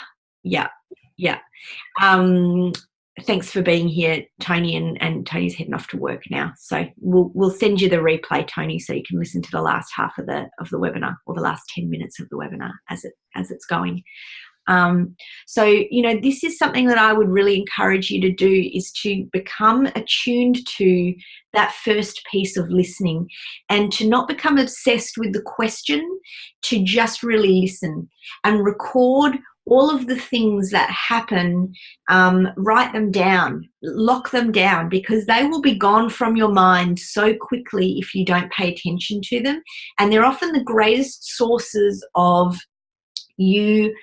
Thanks for being here, Tony, and Tony's heading off to work now. So we'll send you the replay, Tony, so you can listen to the last half of the webinar, or the last 10 minutes of the webinar as it's going. So, you know, this is something that I would really encourage you to do, is to become attuned to that first piece of listening, and to not become obsessed with the question, to just really listen and record all of the things that happen. Write them down, lock them down, because they will be gone from your mind so quickly if you don't pay attention to them. And they're often the greatest sources of you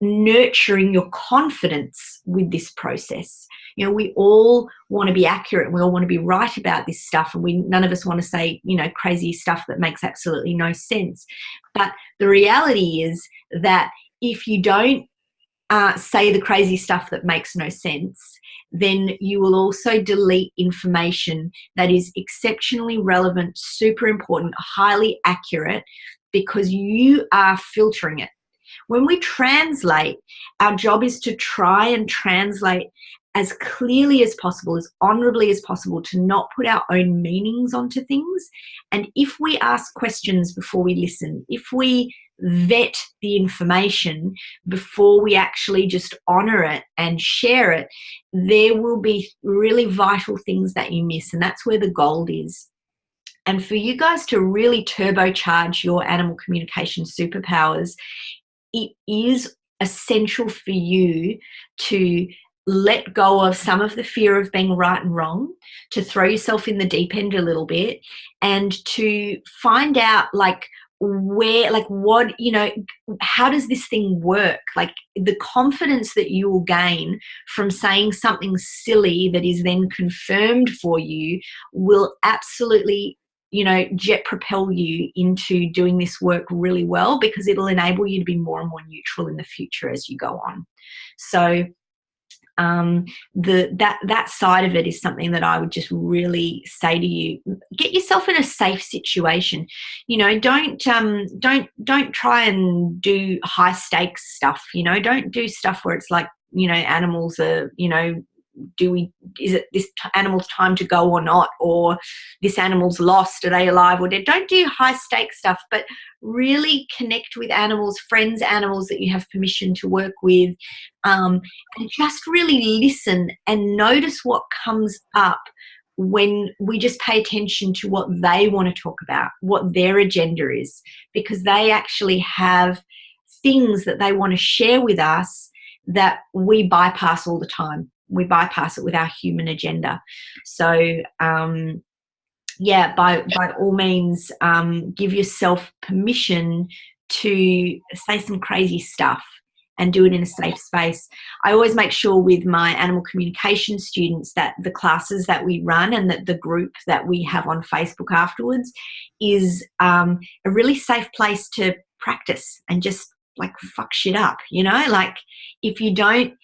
nurturing your confidence with this process. You know, we all want to be accurate. We all want to be right about this stuff. And none of us want to say, you know, crazy stuff that makes absolutely no sense. But the reality is that if you don't say the crazy stuff that makes no sense, then you will also delete information that is exceptionally relevant, super important, highly accurate, because you are filtering it. When we translate, our job is to try and translate as clearly as possible, as honorably as possible, to not put our own meanings onto things. And if we ask questions before we listen, if we vet the information before we actually just honor it and share it, there will be really vital things that you miss. And that's where the gold is. And for you guys to really turbocharge your animal communication superpowers, it is essential for you to let go of some of the fear of being right and wrong, to throw yourself in the deep end a little bit, and to find out like where, like what, you know, how does this thing work? Like the confidence that you will gain from saying something silly that is then confirmed for you will absolutely, you know, jet propel you into doing this work really well, because it'll enable you to be more and more neutral in the future as you go on. So that side of it is something that I would just really say to you: get yourself in a safe situation. You know, don't try and do high stakes stuff. You know, don't do stuff where it's like, you know, animals are, you know, is it this animal's time to go or not, or this animal's lost, are they alive or dead? Don't do high stakes stuff, but really connect with animals, friends, animals that you have permission to work with, and just really listen and notice what comes up when we just pay attention to what they want to talk about, what their agenda is, because they actually have things that they want to share with us that we bypass all the time. We bypass it with our human agenda. So, yeah, by all means, give yourself permission to say some crazy stuff and do it in a safe space. I always make sure with my animal communication students that the classes that we run and that the group that we have on Facebook afterwards is a really safe place to practice and just like fuck shit up, you know, like if you don't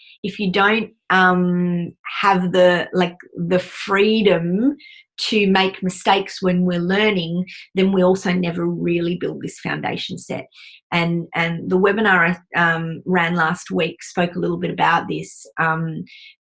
have the freedom to make mistakes when we're learning, then we also never really build this foundation set. And the webinar I ran last week spoke a little bit about this.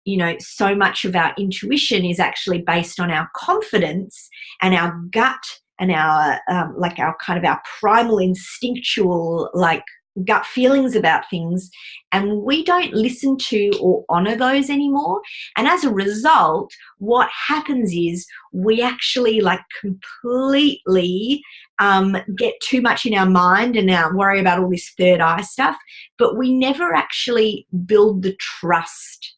You know, so much of our intuition is actually based on our confidence and our gut and our like our kind of our primal instinctual like gut feelings about things, and we don't listen to or honor those anymore. And as a result, what happens is we actually like completely get too much in our mind and now worry about all this third eye stuff, but we never actually build the trust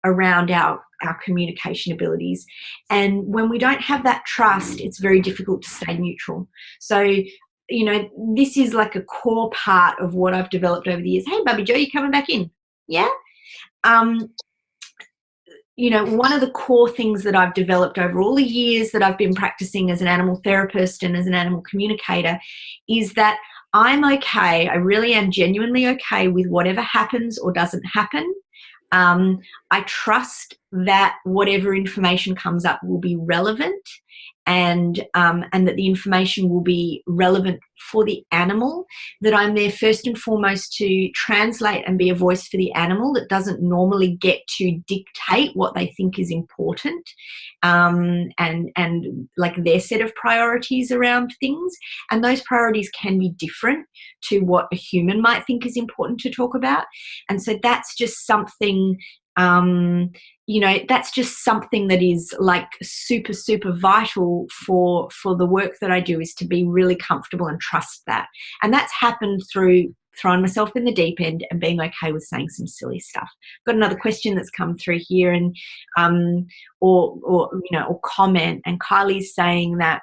around our communication abilities. And when we don't have that trust, it's very difficult to stay neutral. So, you know, this is like a core part of what I've developed over the years. Hey, Bubby Joe, you coming back in? Yeah. You know, one of the core things that I've developed over all the years that I've been practicing as an animal therapist and as an animal communicator is that I'm okay. I really am genuinely okay with whatever happens or doesn't happen. I trust that whatever information comes up will be relevant, and that the information will be relevant for the animal, that I'm there first and foremost to translate and be a voice for the animal that doesn't normally get to dictate what they think is important, and like their set of priorities around things. And those priorities can be different to what a human might think is important to talk about. And so that's just something, you know, that's just something that is like super, super vital for the work that I do, is to be really comfortable and trust that. And that's happened through throwing myself in the deep end and being okay with saying some silly stuff. Got another question that's come through here, and or you know, or comment, and Kylie's saying that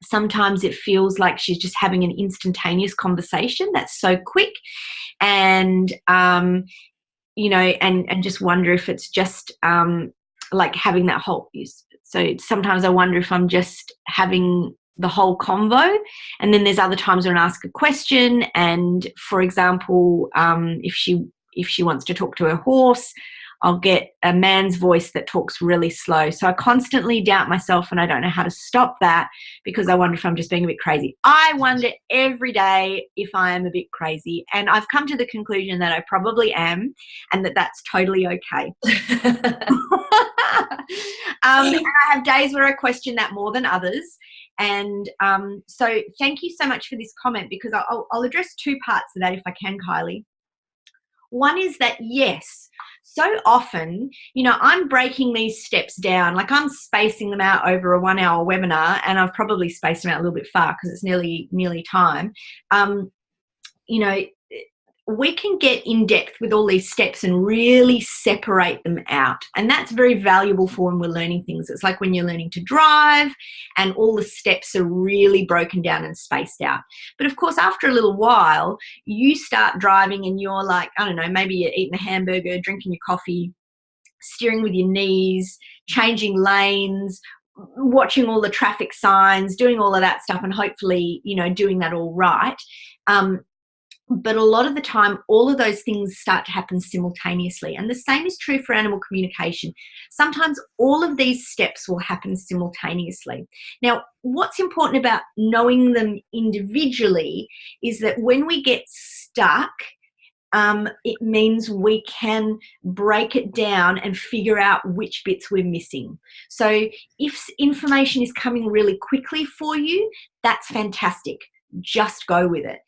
sometimes it feels like she's just having an instantaneous conversation that's so quick, and you know, and just wonder if it's just like having that whole. So sometimes I wonder if I'm just having the whole convo, and then there's other times when I ask a question, and for example, if she wants to talk to her horse, I'll get a man's voice that talks really slow. So I constantly doubt myself, and I don't know how to stop that, because I wonder if I'm just being a bit crazy. I wonder every day if I am a bit crazy, and I've come to the conclusion that I probably am, and that that's totally okay. And I have days where I question that more than others. And so thank you so much for this comment, because I'll address two parts of that if I can, Kylie. One is that, yes, so often, you know, I'm breaking these steps down, like I'm spacing them out over a 1 hour webinar, and I've probably spaced them out a little bit far because it's nearly time. You know, we can get in depth with all these steps and really separate them out. And that's very valuable for when we're learning things. It's like when you're learning to drive and all the steps are really broken down and spaced out. But of course, after a little while, you start driving and you're like, I don't know, maybe you're eating a hamburger, drinking your coffee, steering with your knees, changing lanes, watching all the traffic signs, doing all of that stuff, and hopefully, you know, doing that all right. But a lot of the time, all of those things start to happen simultaneously. And the same is true for animal communication. Sometimes all of these steps will happen simultaneously. Now, what's important about knowing them individually is that when we get stuck, it means we can break it down and figure out which bits we're missing. So if information is coming really quickly for you, that's fantastic. Just go with it.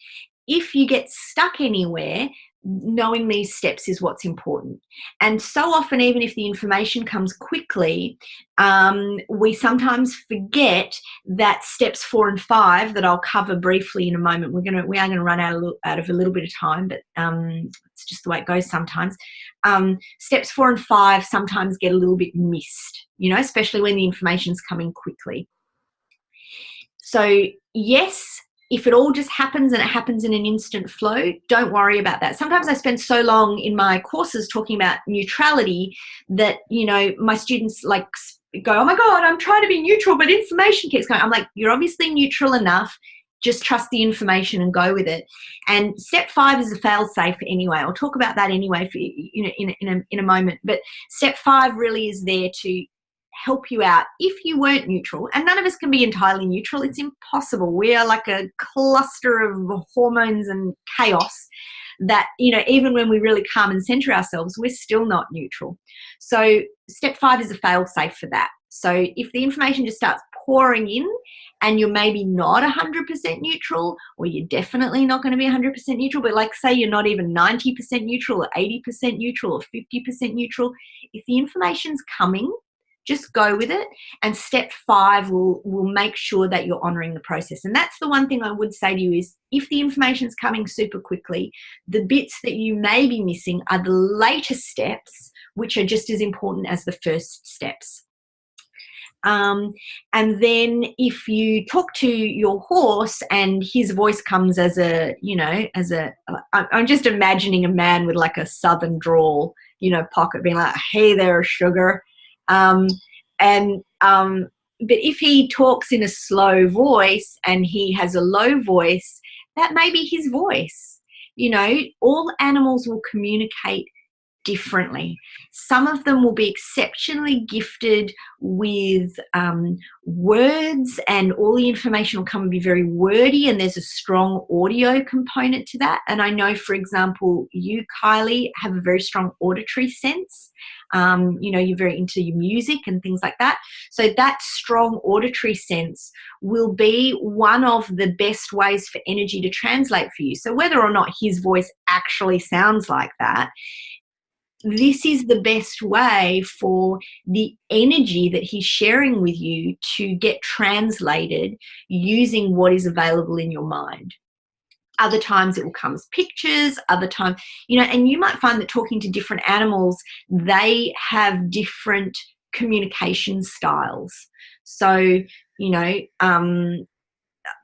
If you get stuck anywhere, knowing these steps is what's important. And so often, even if the information comes quickly, we sometimes forget that steps 4 and 5 that I'll cover briefly in a moment. We are going to run out of a little bit of time, but it's just the way it goes sometimes. Steps 4 and 5 sometimes get a little bit missed, you know, especially when the information's coming quickly. So yes, if it all just happens and it happens in an instant flow, don't worry about that. Sometimes I spend so long in my courses talking about neutrality that, you know, my students like go, oh my God, I'm trying to be neutral, but information keeps going. I'm like, you're obviously neutral enough. just trust the information and go with it. And step 5 is a fail-safe anyway. I'll talk about that anyway for in a moment. But step 5 really is there to help you out if you weren't neutral. And none of us can be entirely neutral. It's impossible. We are like a cluster of hormones and chaos that, even when we really calm and center ourselves, we're still not neutral. So step 5 is a fail-safe for that. So if the information just starts pouring in and you're maybe not 100% neutral, or you're definitely not going to be 100% neutral, but like say you're not even 90% neutral or 80% neutral or 50% neutral, if the information's coming, just go with it. And step 5 will make sure that you're honoring the process. And that's the one thing I would say to you is, if the information's coming super quickly, the bits that you may be missing are the later steps, which are just as important as the first steps. And then if you talk to your horse and his voice comes as I'm just imagining a man with like a southern drawl, pocket, being like, hey there, sugar. But if he talks in a slow voice and he has a low voice, that may be his voice. All animals will communicate differently. Some of them will be exceptionally gifted with words, and all the information will come and be very wordy, and there's a strong audio component to that. And I know, for example, you, Kylie, have a very strong auditory sense. You're very into your music and things like that. So that strong auditory sense will be one of the best ways for energy to translate for you. So whether or not his voice actually sounds like that, this is the best way for the energy that he's sharing with you to get translated using what is available in your mind. Other times it will come as pictures, other times, and you might find that talking to different animals, they have different communication styles. So,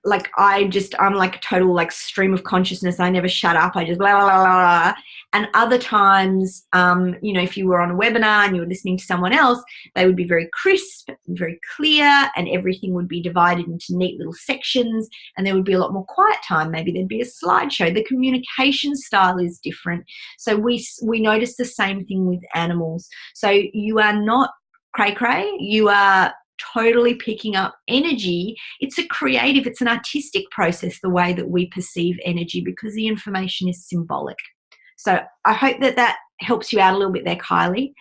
like I'm like a total like stream of consciousness. I never shut up. I just blah, blah, blah, blah. And other times, if you were on a webinar and you were listening to someone else, they would be very crisp, very clear, and everything would be divided into neat little sections, and there would be a lot more quiet time. Maybe there'd be a slideshow. The communication style is different. So we notice the same thing with animals. So you are not cray-cray. You are totally picking up energy. It's a creative, it's an artistic process, the way that we perceive energy, because the information is symbolic. So I hope that helps you out a little bit there, Kylie.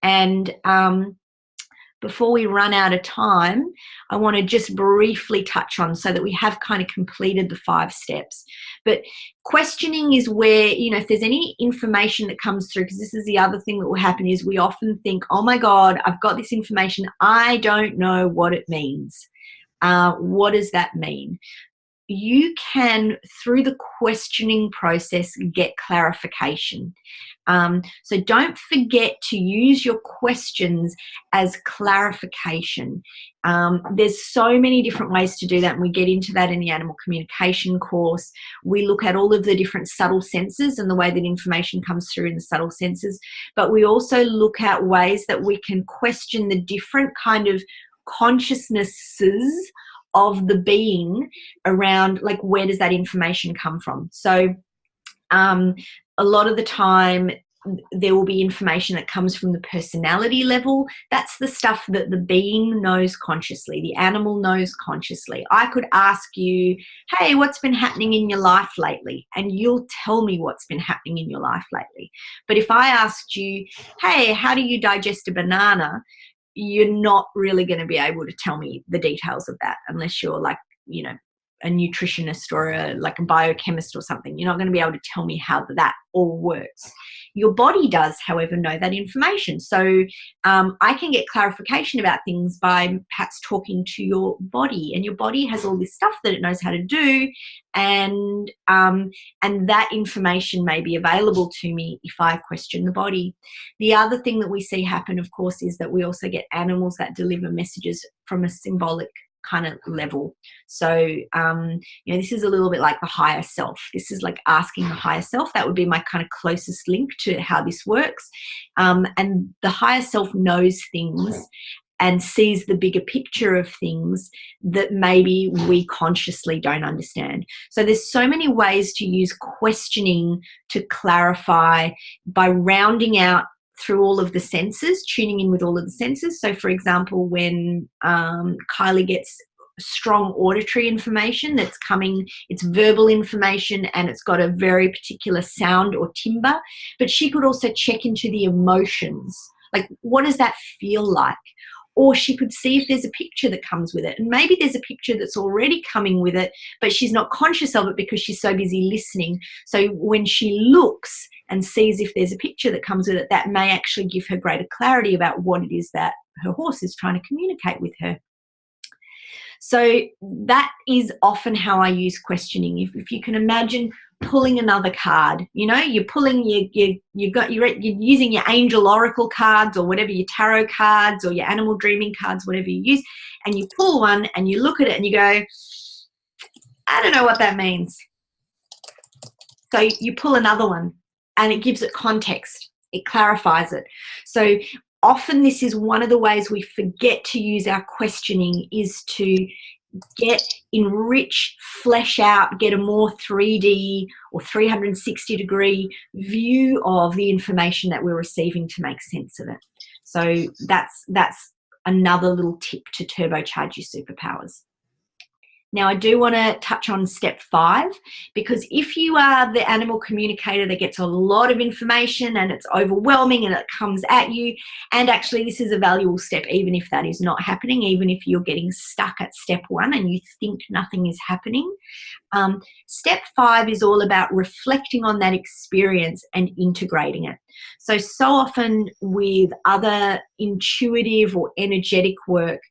And before we run out of time, I want to just briefly touch on, so that we have kind of completed the 5 steps. But questioning is where, if there's any information that comes through, because this is the other thing that will happen, is we often think, oh my God, I've got this information, I don't know what it means. What does that mean? You can, through the questioning process, get clarification. So don't forget to use your questions as clarification. There's so many different ways to do that, and we get into that in the animal communication course. We look at all of the different subtle senses and the way that information comes through in the subtle senses, but we also look at ways that we can question the different kind of consciousnesses of the being around, like, where does that information come from. So a lot of the time there will be information that comes from the personality level. That's the stuff that the being knows consciously, the animal knows consciously. I could ask you, hey, what's been happening in your life lately? And you'll tell me what's been happening in your life lately. But if I asked you, hey, how do you digest a banana? You're not really going to be able to tell me the details of that, unless you're like, a nutritionist or a biochemist or something. You're not going to be able to tell me how that all works. Your body does, however, know that information. So I can get clarification about things by perhaps talking to your body, and your body has all this stuff that it knows how to do, and that information may be available to me if I question the body. The other thing that we see happen, of course, is that we also get animals that deliver messages from a symbolic kind of level. So this is a little bit like the higher self. This is like asking the higher self. That would be my kind of closest link to how this works. And the higher self knows things and sees the bigger picture of things that maybe we consciously don't understand. So there's so many ways to use questioning to clarify by rounding out through all of the senses, tuning in with all of the senses. So for example, when Kylie gets strong auditory information that's coming, it's verbal information and it's got a very particular sound or timbre, but she could also check into the emotions. Like, what does that feel like? Or she could see if there's a picture that comes with it. And maybe there's a picture that's already coming with it, but she's not conscious of it because she's so busy listening. So when she looks and sees if there's a picture that comes with it, that may actually give her greater clarity about what it is that her horse is trying to communicate with her. So that is often how I use questioning. If you can imagine pulling another card, you know, you're pulling you're using your angel oracle cards or whatever, your tarot cards or your animal dreaming cards, whatever you use, and you pull one and you look at it and you go, I don't know what that means. So you pull another one and it gives it context. It clarifies it. So often this is one of the ways we forget to use our questioning, is to enrich, flesh out, get a more 3D or 360-degree view of the information that we're receiving to make sense of it. So that's another little tip to turbocharge your superpowers. Now, I do want to touch on step 5, because if you are the animal communicator that gets a lot of information and it's overwhelming and it comes at you, and actually this is a valuable step even if that is not happening, even if you're getting stuck at step 1 and you think nothing is happening. Step 5 is all about reflecting on that experience and integrating it. So often with other intuitive or energetic work,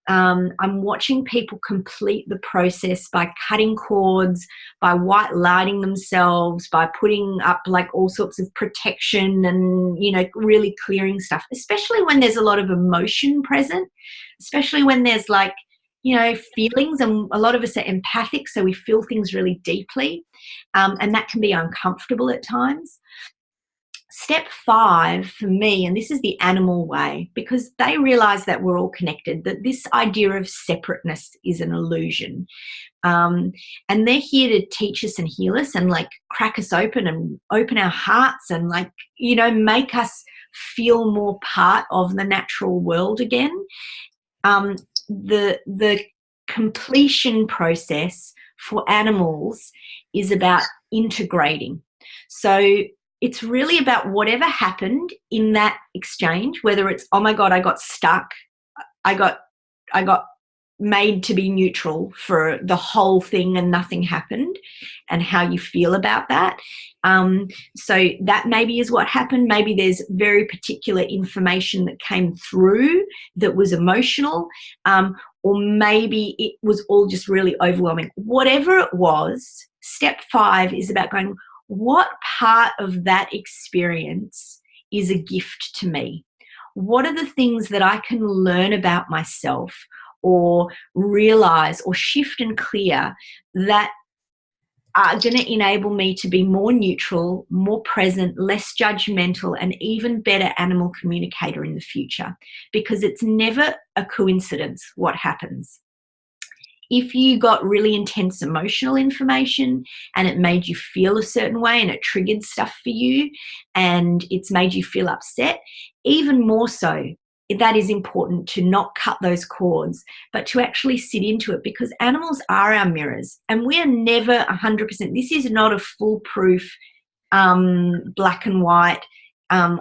I'm watching people complete the process by cutting cords, by white lighting themselves, by putting up like all sorts of protection and, you know, really clearing stuff, especially when there's a lot of emotion present, especially when there's like, you know, feelings, and a lot of us are empathic, so we feel things really deeply, and that can be uncomfortable at times. Step 5 for me, and this is the animal way, because they realize that we're all connected, that this idea of separateness is an illusion. And they're here to teach us and heal us and like crack us open and open our hearts and like, you know, make us feel more part of the natural world again. The completion process for animals is about integrating. So it's really about whatever happened in that exchange, whether it's, oh my God, I got stuck, I got made to be neutral for the whole thing and nothing happened, and how you feel about that. So that maybe is what happened. Maybe there's very particular information that came through that was emotional, or maybe it was all just really overwhelming. Whatever it was, step 5 is about going, what part of that experience is a gift to me? What are the things that I can learn about myself or realize or shift and clear that are going to enable me to be more neutral, more present, less judgmental, and even better animal communicator in the future? Because it's never a coincidence what happens. If you got really intense emotional information and it made you feel a certain way and it triggered stuff for you and it's made you feel upset, even more so, that is important to not cut those cords, but to actually sit into it, because animals are our mirrors and we are never 100%. This is not a foolproof black and white,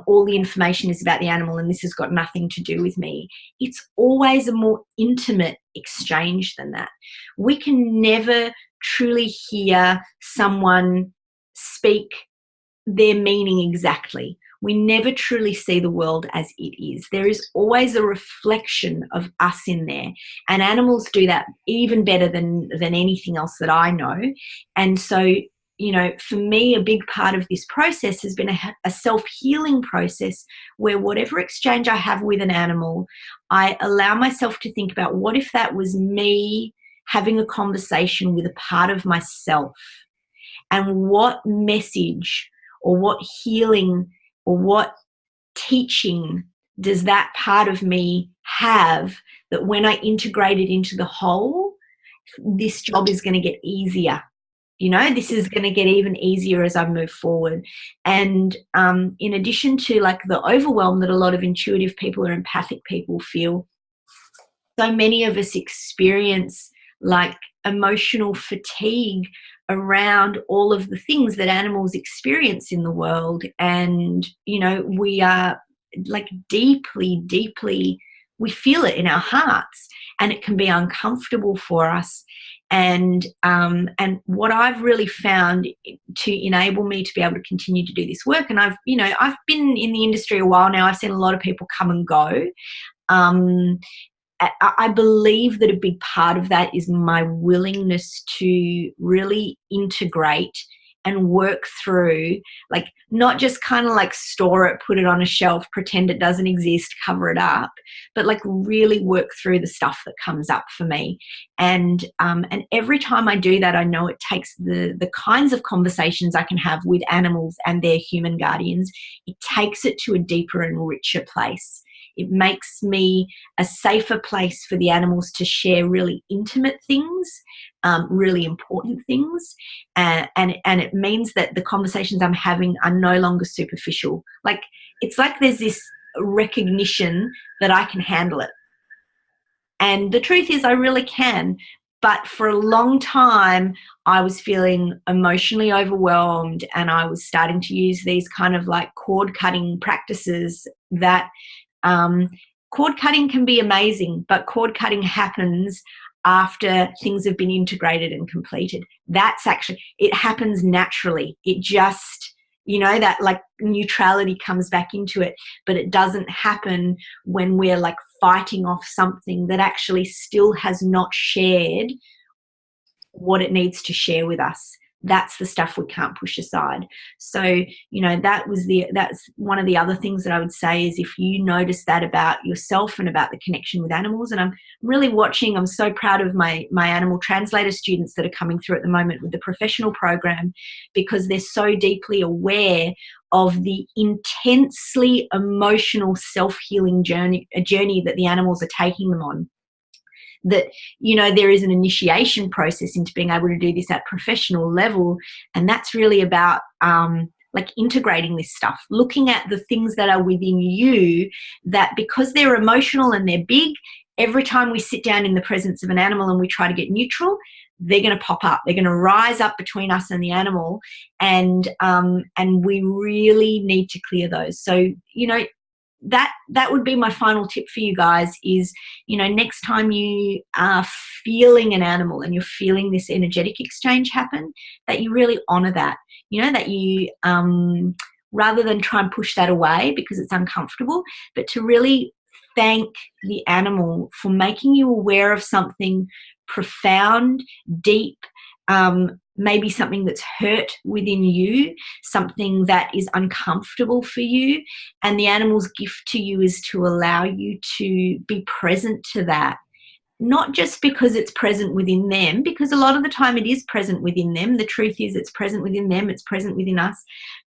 all the information is about the animal and this has got nothing to do with me. It's always a more intimate exchange than that. We can never truly hear someone speak their meaning exactly. We never truly see the world as it is. There is always a reflection of us in there, and animals do that even better than anything else that I know. And so, you know, for me, a big part of this process has been a self-healing process where whatever exchange I have with an animal, I allow myself to think about, what if that was me having a conversation with a part of myself, and what message or what healing or what teaching does that part of me have that when I integrate it into the whole, this job is going to get easier. This is going to get even easier as I move forward. And in addition to like the overwhelm that a lot of intuitive people or empathic people feel, so many of us experience like emotional fatigue around all of the things that animals experience in the world. And, we are like deeply, we feel it in our hearts, and it can be uncomfortable for us. And what I've really found to enable me to be able to continue to do this work, and I've been in the industry a while now. I've seen a lot of people come and go. I believe that a big part of that is my willingness to really integrate and work through, like, not just kind of like store it, put it on a shelf, pretend it doesn't exist, cover it up, but like really work through the stuff that comes up for me. And every time I do that, I know it takes the kinds of conversations I can have with animals and their human guardians, it takes it to a deeper and richer place. It makes me a safer place for the animals to share really intimate things, really important things, and it means that the conversations I'm having are no longer superficial. Like, it's like there's this recognition that I can handle it. And the truth is I really can. But for a long time, I was feeling emotionally overwhelmed, and I was starting to use these kind of like cord cutting practices that cord cutting can be amazing, but cord cutting happens after things have been integrated and completed. That's actually, it happens naturally. It just, that like neutrality comes back into it, but it doesn't happen when we're like fighting off something that actually still has not shared what it needs to share with us. That's the stuff we can't push aside. So, that's one of the other things that I would say is, if you notice that about yourself and about the connection with animals, and I'm really watching, I'm so proud of my animal translator students that are coming through at the moment with the professional program, because they're so deeply aware of the intensely emotional self-healing journey that the animals are taking them on. That, there is an initiation process into being able to do this at professional level. And that's really about like integrating this stuff, looking at the things that are within you that, because they're emotional and they're big, every time we sit down in the presence of an animal and we try to get neutral, they're going to pop up. They're going to rise up between us and the animal. And we really need to clear those. So, that would be my final tip for you guys is, next time you are feeling an animal and you're feeling this energetic exchange happen, that you really honor that, that you, rather than try and push that away because it's uncomfortable, but to really thank the animal for making you aware of something profound, deep, maybe something that's hurt within you, something that is uncomfortable for you. And the animal's gift to you is to allow you to be present to that. Not just because it's present within them, because a lot of the time it is present within them. The truth is it's present within them, it's present within us.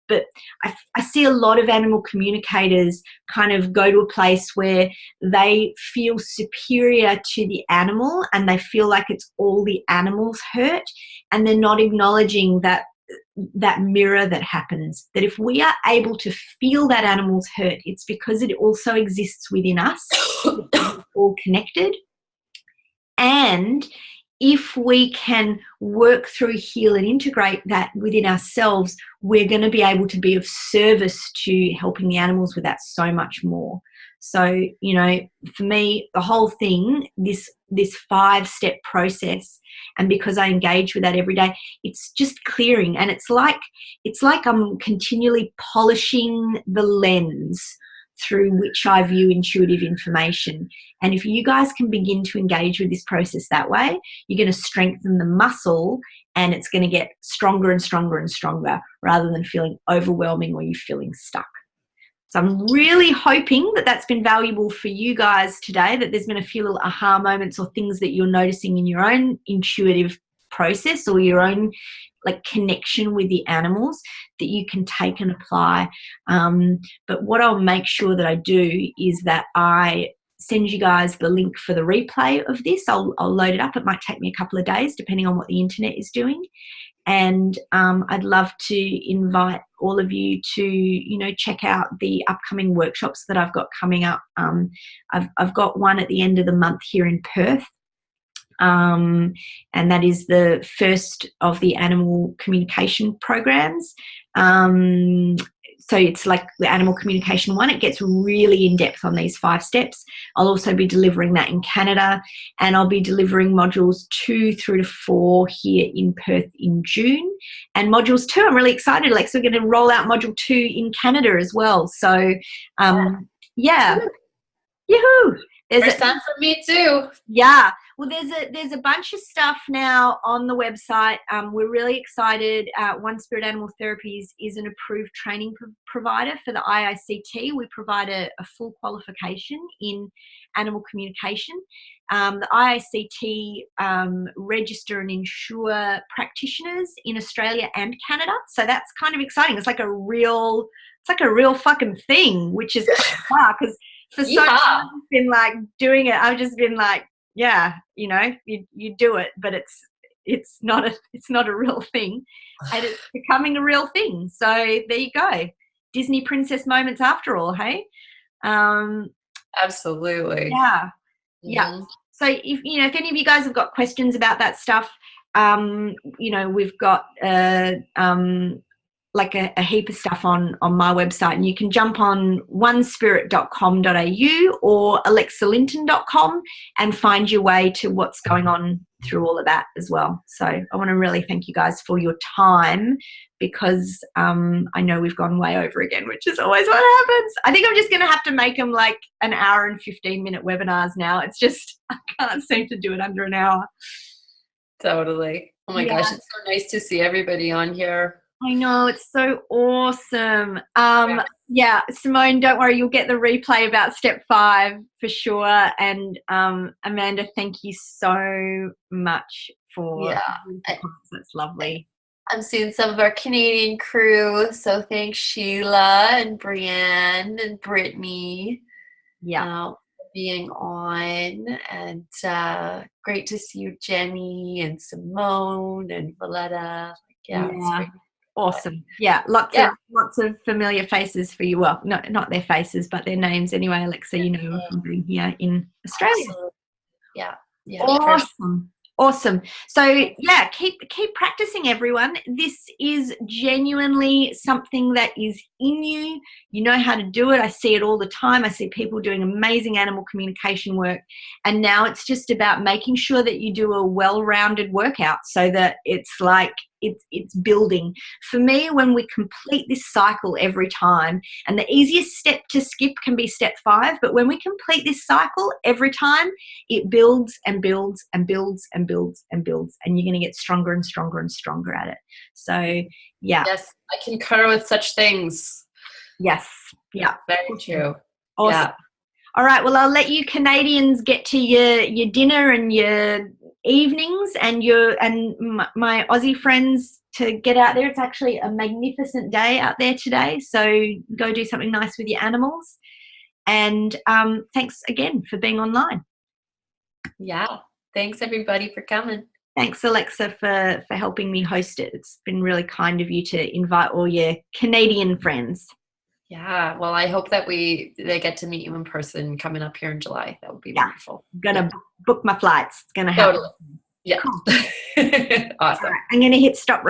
But I see a lot of animal communicators kind of go to a place where they feel superior to the animal and they feel like it's all the animal's hurt, and they're not acknowledging that mirror that happens, that if we are able to feel that animal's hurt, it's because it also exists within us. It's all connected. And if we can work through, heal, and integrate that within ourselves, we're going to be able to be of service to helping the animals with that so much more. So, for me, the whole thing, this 5-step process, and because I engage with that every day, it's just clearing. And it's like I'm continually polishing the lens through which I view intuitive information. And if you guys can begin to engage with this process that way, you're going to strengthen the muscle, and it's going to get stronger and stronger and stronger, rather than feeling overwhelming or you feeling stuck. So I'm really hoping that that's been valuable for you guys today, that there's been a few little aha moments or things that you're noticing in your own intuitive process or your own like connection with the animals that you can take and apply. But what I'll make sure that I do is that I send you guys the link for the replay of this. I'll load it up. It might take me a couple of days depending on what the internet is doing. And I'd love to invite all of you to, you know, check out the upcoming workshops that I've got coming up. I've got one at the end of the month here in Perth. And that is the first of the animal communication programs. So it's like the animal communication one. It gets really in depth on these 5 steps. I'll also be delivering that in Canada, and I'll be delivering modules 2 through to 4 here in Perth in June. And modules 2, I'm really excited. Like, so we're going to roll out module 2 in Canada as well. So, yeah. Yoo-hoo! First time for me too. Yeah. Well, there's a bunch of stuff now on the website. We're really excited. One Spirit Animal Therapies is an approved training provider for the IICT. We provide a full qualification in animal communication. The IICT register and insure practitioners in Australia and Canada. So that's kind of exciting. It's like a real fucking thing, which is wow, because for so long I've been like doing it. I've just been like, yeah, you know, you do it, but it's not a real thing, and it's becoming a real thing. So there you go, Disney princess moments after all, hey? Absolutely. Yeah, yeah. So if any of you guys have got questions about that stuff, you know, we've got like a heap of stuff on my website, and you can jump on onespirit.com.au or alexalinton.com and find your way to what's going on through all of that as well. So I want to really thank you guys for your time, because I know we've gone way over again, which is always what happens. I think I'm just going to have to make them like an hour and 15-minute webinars now. It's just, I can't seem to do it under an hour. Totally. Oh my gosh, it's so nice to see everybody on here. I know, it's so awesome. Yeah, Simone, don't worry, you'll get the replay about step 5 for sure. And Amanda, thank you so much for that's lovely. I'm seeing some of our Canadian crew, so thanks Sheila and Brienne and Brittany for being on, and great to see you, Jenny and Simone and Valletta. It's great. Awesome. Yeah, lots of familiar faces for you. Well, not their faces, but their names anyway, Alexa. You know, from being here in Australia. Absolutely. Yeah. Awesome. So yeah, keep practicing, everyone. This is genuinely something that is in you. You know how to do it. I see it all the time. I see people doing amazing animal communication work, and now it's just about making sure that you do a well-rounded workout so that it's like it's building. For me, when we complete this cycle every time, and the easiest step to skip can be step 5, but when we complete this cycle every time, it builds and builds and builds and builds and builds, and you're going to get stronger and stronger and stronger at it. So yeah. Yes, I concur with such things. Yes. Yeah. Very true. Awesome. Yeah. All right. Well, I'll let you Canadians get to your dinner and your evenings, and my Aussie friends to get out there. It's actually a magnificent day out there today, so go do something nice with your animals. And thanks again for being online. Yeah. Thanks everybody for coming. Thanks, Alexa, for helping me host it. It's been really kind of you to invite all your Canadian friends. Yeah, well, I hope that they get to meet you in person coming up here in July. That would be wonderful. I'm gonna book my flights. It's gonna happen. Totally. Yeah. Cool. Awesome. All right, I'm gonna hit stop.